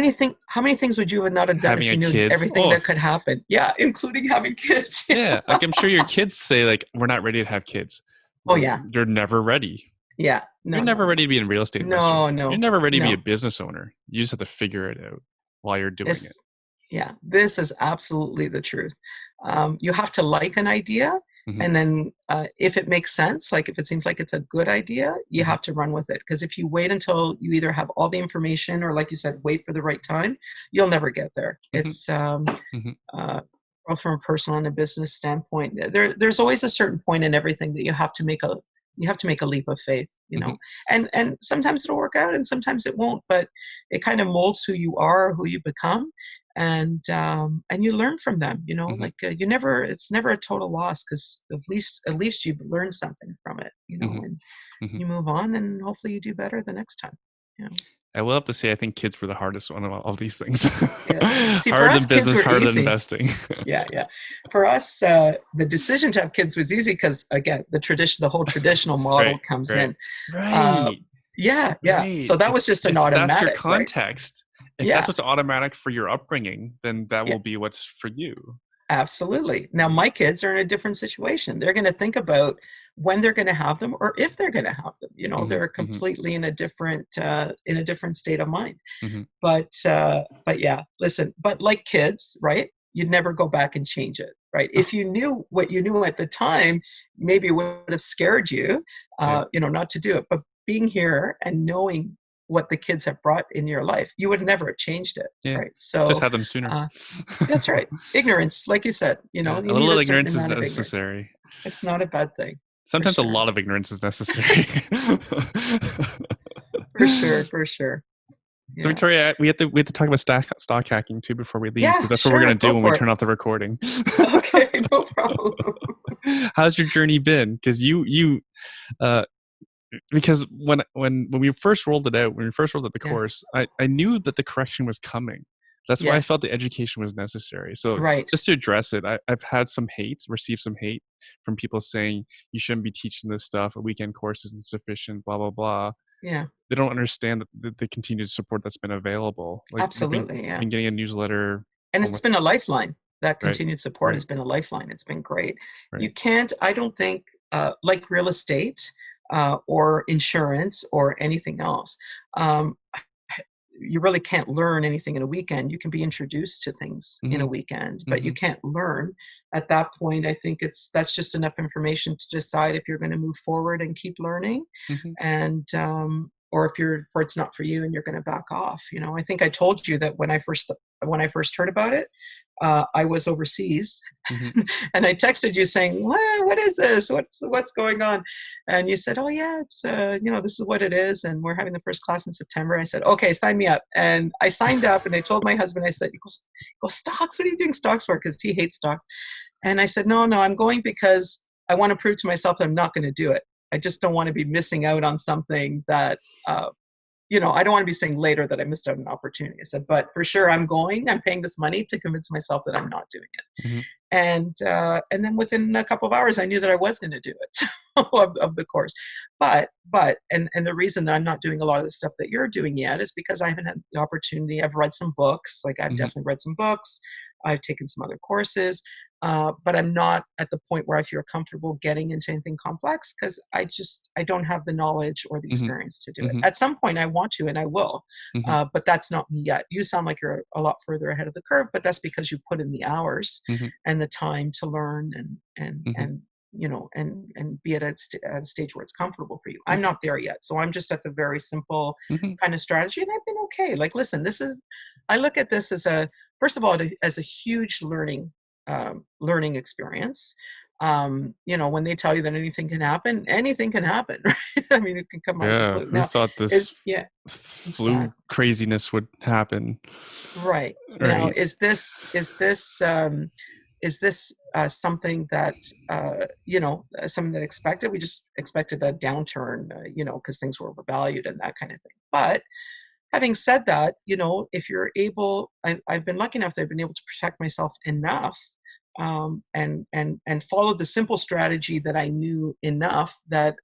many things would you have not have done having if a you knew kids. everything Oh, that could happen? Yeah, including having kids. yeah. Like I'm sure your kids say like we're not ready to have kids. Oh Well, yeah, you're never ready. yeah. You're No, no, never ready no, to be a real estate investor. no, You're no, never ready to be a no. business owner. You just have to figure it out while you're doing This it. Yeah, this is absolutely the truth. You have to like an idea, Mm-hmm. And then if it makes sense, like if it seems like it's a good idea, you Mm-hmm. have to run with it. Because if you wait until you either have all the information or, like you said, wait for the right time, you'll never get there. Mm-hmm. It's Mm-hmm. uh, both from a personal and a business standpoint. There's always a certain point in everything that you have to make a leap of faith, Mm-hmm. and sometimes it'll work out and sometimes it won't, but it kind of molds who you are, who you become, and you learn from them. Mm-hmm. Like it's never a total loss, because at least you've learned something from it, Mm-hmm. and Mm-hmm. you move on and hopefully you do better the next time. Yeah. I will have to say, I think kids were the hardest one of all these things. Yeah. See, for Harder than us, kids business, were harder than easy. investing. Yeah, yeah. For us, the decision to have kids was easy because, again, the whole traditional Right, model comes right, in. Uh, right, yeah, yeah. right. So that was just an If that's your automatic, right? context, if that's Yeah, what's automatic for your upbringing, then that yeah. will be what's for you. Absolutely. Now, Right. my kids are in a different situation. They're going to think about when they're going to have them or if they're going to have them. Mm-hmm. They're Mm-hmm. completely in a different state of mind. Mm-hmm. But yeah, listen. But like kids, right? You'd never go back and change it, right? If you knew what you knew at the time, maybe it would have scared you, Yeah. not to do it. But being here and knowing what the kids have brought in your life, you would never have changed it, Yeah. right? Just So have them sooner. uh, that's right. Ignorance, like you said, Yeah. you A need little a certain ignorance is amount of ignorance. necessary. It's not a bad thing, for Sometimes a sure. lot of ignorance is necessary. For sure, for sure. So Yeah. Victoria, we have to talk about stock hacking too before we leave, because Yeah, that's what we're sure. gonna do Go when we for it. turn off the recording. Okay, no problem. How's your journey been? Because you uh because when we first rolled it out, when we first rolled out the Yeah. course, I knew that the correction was coming. That's why I Yes. felt the education was necessary. So Right. just to address it, I've had received some hate from people saying you shouldn't be teaching this stuff. A weekend course isn't sufficient. Blah blah blah. Yeah. They don't understand the continued support that's been available. Like Absolutely. I've Yeah. been getting a newsletter And it's almost been a lifeline. That right, continued support right, has been a lifeline. It's been great. right. You can't, I don't think, like real estate or insurance or anything else, um, you really can't learn anything in a weekend. You can be introduced to things in a Mm-hmm, weekend, but you mm-hmm, can't learn. At that point, I think that's just enough information to decide if you're going to move forward and keep learning, mm-hmm, and or if it's not for you and you're going to back off. I think I told you that when I first heard about it, I was overseas, mm-hmm. and I texted you saying, What is this? What's going on?" And you said, "Oh yeah, it's this is what it is, and we're having the first class in September." I said, "Okay, sign me up." And I signed up, and I told my husband, I said, "Go stocks? What are you doing stocks for?" Because he hates stocks. And I said, "No, no, I'm going because I want to prove to myself that I'm not going to do it. I just don't want to be missing out on something that." I don't want to be saying later that I missed out on an opportunity. I said, but for sure, I'm going. I'm paying this money to convince myself that I'm not doing it. Mm-hmm. And then within a couple of hours, I knew that I was going to do it of the course. But the reason that I'm not doing a lot of the stuff that you're doing yet is because I haven't had the opportunity. I've read some books, like I've Mm-hmm. definitely read some books. I've taken some other courses, but I'm not at the point where I feel comfortable getting into anything complex because I don't have the knowledge or the Mm-hmm. experience to do it. Mm-hmm. At some point, I want to, and I will, Mm-hmm. but that's not me yet. You sound like you're a lot further ahead of the curve, but that's because you put in the hours Mm-hmm. and the time to learn and Mm-hmm. and and be at a stage where it's comfortable for you. I'm Mm-hmm. not there yet, so I'm just at the very simple Mm-hmm. kind of strategy, and I've been okay. Like, listen, I look at this as first of all as a huge learning experience. When they tell you that anything can happen, right? I mean, it can come out of the Yeah, blue. who Now, thought this is yeah, flu exactly. craziness would happen? Right. Now, Right. is this something that something that expected? We just expected a downturn, because things were overvalued and that kind of thing. But having said that, if you're able, I've been lucky enough that I've been able to protect myself enough, and follow the simple strategy that I knew enough that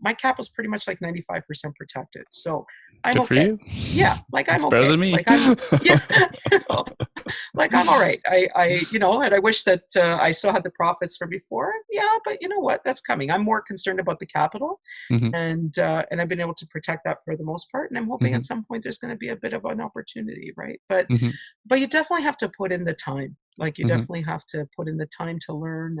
my cap was pretty much like 95% protected. So I'm Good for okay. you. Yeah, like I'm It's better okay. than me. Like I'm yeah, you know, like I'm all right. And I wish that I still had the profits from before. Yeah, but you know what? That's coming. I'm more concerned about the capital, Hmm. and I've been able to protect that for the most part. And I'm hoping Hmm. at some point there's going to be a bit of an opportunity, right? But you definitely have to put in the time. Like you Hmm. definitely have to put in the time to learn,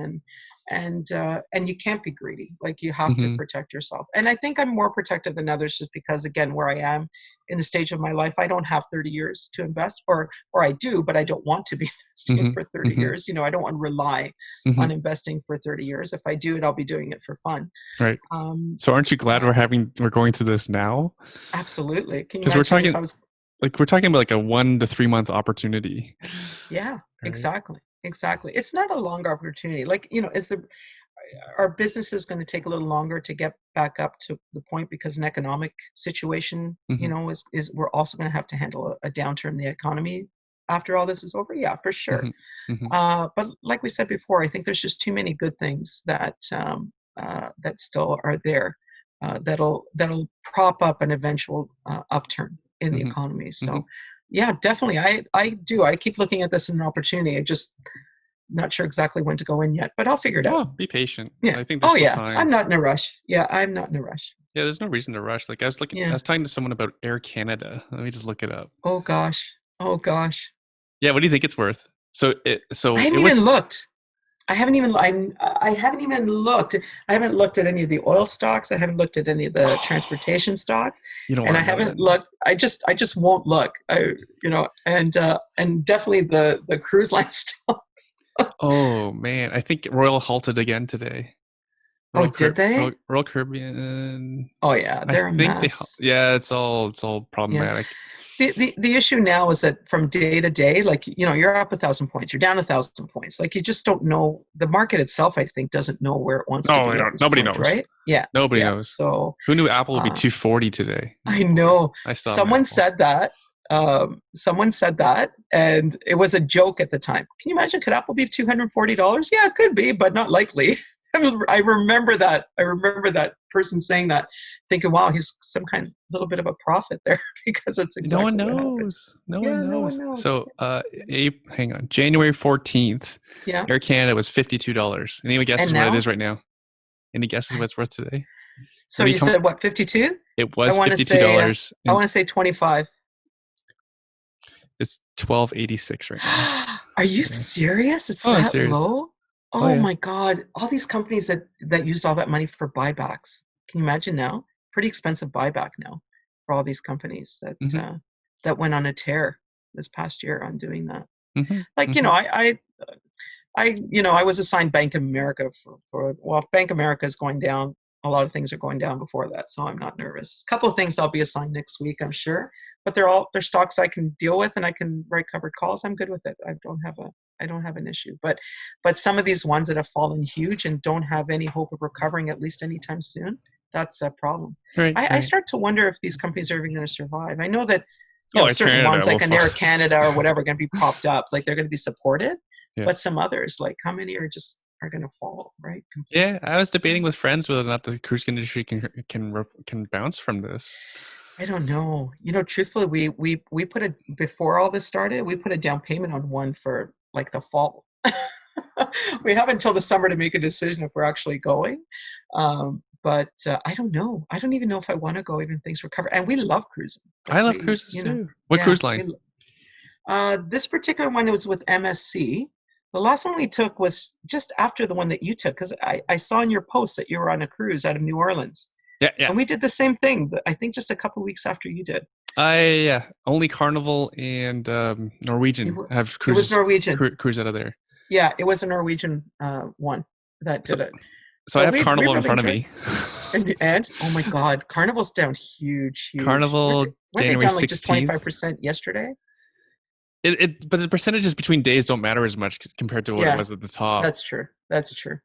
and you can't be greedy. Like you have to Hmm. protect yourself. And I think I'm more protective than others just because, again, where I am in the stage of my life, I don't have 30 years to invest, or I do, but I don't want to be investing Hmm. for 30 Hmm. years. I don't want to rely Hmm. on investing for 30 years. If I do it, I'll be doing it for fun. Right. Um, So aren't you glad uh, we're going through this now? Absolutely. Can you Because we're imagine if talking I was? we're talking about like a 1 to 3 month opportunity. Yeah, Right. exactly. Exactly. It's not a long opportunity. Like, is the our business is going to take a little longer to get back up to the point because an economic situation, Hmm. is we're also going to have to handle a downturn in the economy after all this is over. Yeah, for sure. Hmm. Hmm. But like we said before, I think there's just too many good things that still are there that'll prop up an eventual upturn in the Hmm. economy. Hmm. So, yeah, definitely, I do. I keep looking at this as an opportunity. I just not sure exactly when to go in yet, but I'll figure it out. Oh, be patient. Yeah. I think there's Oh still yeah. I'm time. not in a rush. Yeah, I'm not in a rush. Yeah, there's no reason to rush. Like I Yeah. was talking to someone about Air Canada. Let me just look it up. Oh gosh. Oh gosh. Yeah, what do you think it's worth? I So it haven't even was looked. I haven't even looked. I haven't looked at any of the oil stocks. I haven't looked at any of the transportation stocks, you don't and want I to know haven't then. looked. I just won't look. And definitely the cruise line stocks. Oh man, I think Royal halted again today. Oh, did they? Royal Caribbean. Oh yeah, I they're a think mess. yeah, it's all Yeah. problematic. The issue now is that from day to day, like, you're up 1,000 points, you're down 1,000 points. Like, you just don't know. The market itself, I think, doesn't know where it wants to No, they be at don't. this Nobody point, knows. right? Yeah, Nobody yeah. knows. So Who knew Apple would be uh, 240 today? I Oh my god, know I still have an someone Apple. said that. Someone said that, and it was a joke at the time. Can you imagine? Could Apple be $240? Yeah, it could be, but not likely. I remember that. I remember that person saying that, thinking, "Wow, he's some kind, little bit of a prophet there," because it's No one exactly what happened. knows. No one Yeah, no one knows. knows. So, hang on. January 14th, Yeah. Air Canada was $52. Any And guesses what it is now, right now? Any guesses what it's worth today? so What do you you come? said what, 52? It I was want to $52, say, I and want to say 25. it's 12.86 right now. Are you Yeah. serious? It's Oh, I'm that serious. low? Oh Oh yeah. my God. All these companies that use all that money for buybacks. Can you imagine now? Pretty expensive buyback now for all these companies Hmm. that went on a tear this past year on doing that. Hmm. Like, Hmm. I was assigned Bank of America well, Bank of America is going down. A lot of things are going down before that, so I'm not nervous. A couple of things I'll be assigned next week, I'm sure, but they're stocks I can deal with and I can write covered calls. I'm good with it. I don't have an issue. But some of these ones that have fallen huge and don't have any hope of recovering at least anytime soon, that's a problem. Right. I Right. start to wonder if these companies are even going to survive. I know that Oh, Air certain Canada. ones Well, like an Air Canada or whatever are going to be propped up, like they're going to be supported, yeah. but some others, like how many are going to fall, right? Yeah, Completely. I was debating with friends whether or not the cruise industry can bounce from this. I don't know. Truthfully, we put a before all this started, we put a down payment on one for like the fall. We have until the summer to make a decision if we're actually going. But I don't know. I don't even know if I want to go even things recover. And we love cruising. I Like love cruises too. What yeah, cruise line? this particular one was with MSC. The last one we took was just after the one that you took because I saw in your post that you were on a cruise out of New Orleans. Yeah, yeah. And we did the same thing, I think just a couple of weeks after you did. I only Carnival and It, Norwegian wa- have it was Norwegian. cruise out of there. Yeah, it was a Norwegian one that So did it. so I So have we Carnival in really front of enjoyed. me. And oh my God, Carnival's down huge, huge. Carnival Weren't they January down like just 16th. 25% yesterday? But the percentages between days don't matter as much compared to what it Yeah, was at the top. that's true. That's true.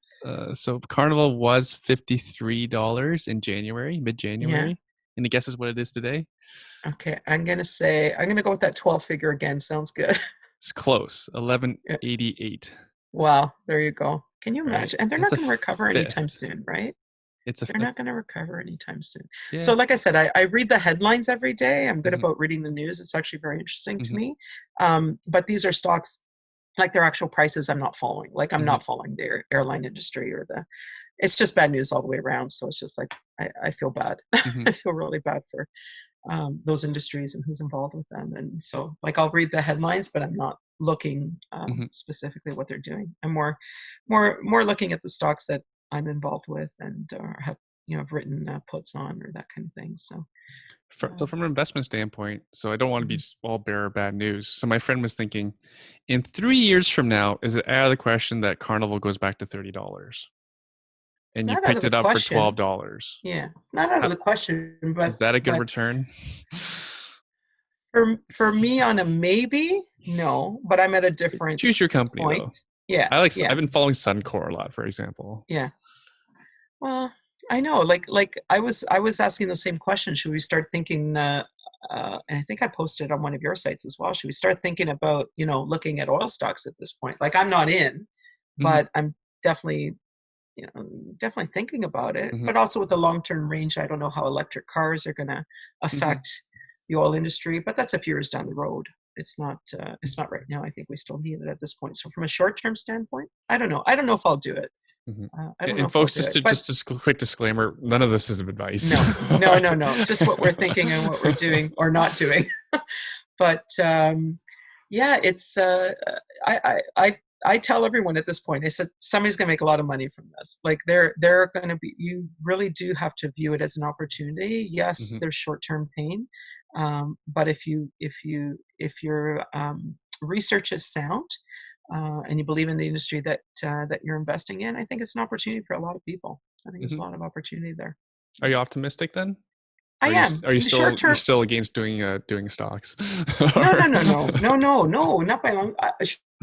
So Carnival was $53 in January, Yeah. mid-January. Any guesses what it is today? Okay. I'm gonna go with that 12 figure again. Sounds good. It's close, Yeah. 1188. Wow, there you go. Can you Right, imagine? And they're that's not a going to recover anytime fifth. soon, right? It's a They're not going to recover anytime soon. yeah. So, like I said, I read the headlines every day. I'm good Hmm. about reading the news. It's actually very interesting to Hmm. me. But these are stocks, like their actual prices, I'm not following. Like I'm Hmm. not following the airline industry or the. It's just bad news all the way around. So it's just like I feel bad. Hmm. I feel really bad for those industries and who's involved with them. And so, like, I'll read the headlines, but I'm not looking Hmm. specifically what they're doing. I'm more looking at the stocks that I'm involved with and have have written puts on or that kind of thing. So, So from an investment standpoint, so I don't want to be mhm. just all bearer of bad news. So my friend was thinking, in 3 years from now, is it out of the question that Carnival goes back to $30 It's and you not out of picked the it up for question. $12? Yeah, it's not out of How, the question. is that a good But return? for me, on a maybe, no. But I'm at a different Choose your company point. though. Yeah, I've yeah, been following Suncor a lot, for example. yeah. Well, I know, like I was asking the same question. Should we start thinking? And I think I posted on one of your sites as well. Should we start thinking about looking at oil stocks at this point? Like I'm not in, Hmm. but I'm definitely definitely thinking about it. Hmm. But also with the long term range, I don't know how electric cars are going to Hmm. affect the oil industry. But that's a few years down the road. It's not. It's not right now. I think we still need it at this point. So from a short term standpoint, I don't know. I don't know if I'll do it. Hmm. I don't know And if I'll folks, do it. But just a quick disclaimer: none of this is advice. no, no, no, no. Just what we're thinking and what we're doing or not doing. But yeah, it's I tell everyone at this point. I said somebody's going to make a lot of money from this. Like they're going to be. You really do have to view it as an opportunity. Yes, Hmm. there's short term pain, but if your research is sound. And you believe in the industry that you're investing in, I think it's an opportunity for a lot of people. I think there's a Hmm. lot of opportunity there. Are you optimistic then? I am. Are you In the short still you're term, still against doing stocks? no, Or- no, no, no, no, no, no, not by long.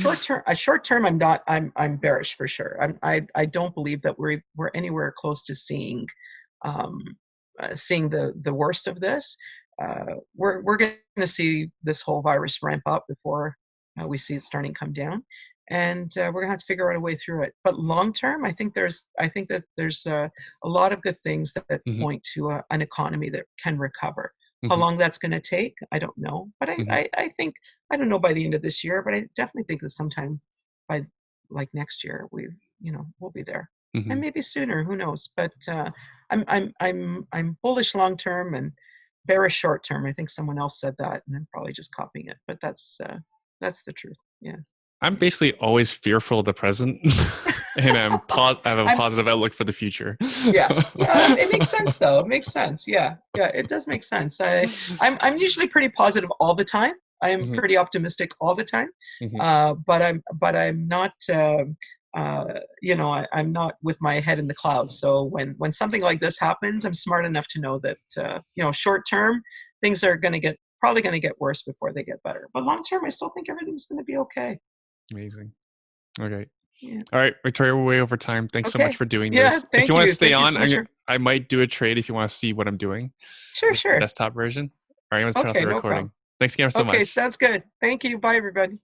Short term, a short term, I'm not. I'm bearish for sure. I don't believe that we're anywhere close to um, seeing the worst of this. We're going to see this whole virus ramp up before we see it starting to come down, and we're going to have to figure out a way through it. But long term, I think that there's a lot of good things that Mhm. point to an economy that can recover. How Mhm. long that's going to take, I don't know. But Mhm. I think I don't know by the end of this year, but I definitely think that sometime by like next year we'll be there, and Mhm. maybe sooner. Who knows? But I'm bullish long term and bearish short term. I think someone else said that, and I'm probably just copying it. But that's the truth. Yeah, I'm basically always fearful of the present, and I have a I'm positive outlook for the future. yeah. Well, it makes sense though. It makes sense. Yeah, yeah, it does make sense. I'm usually pretty positive all the time. I'm Mhm. pretty optimistic all the time, Mhm. but I'm not. I'm not with my head in the clouds. So when something like this happens, I'm smart enough to know that short term things are going to get probably going to get worse before they get better. But long term, I still think everything's going to be okay. Amazing. Okay. Yeah. All right, Victoria, we're way over time. Thanks so much Okay. for doing Yeah. this. If you Thank want to you. stay Thank you on, so much. I might do a trade if you want to see what I'm doing Sure. with the Sure. desktop version. All right, let's turn off Okay. the No recording. problem. Thanks again so Okay. much. Sounds good. Thank you. Bye, everybody.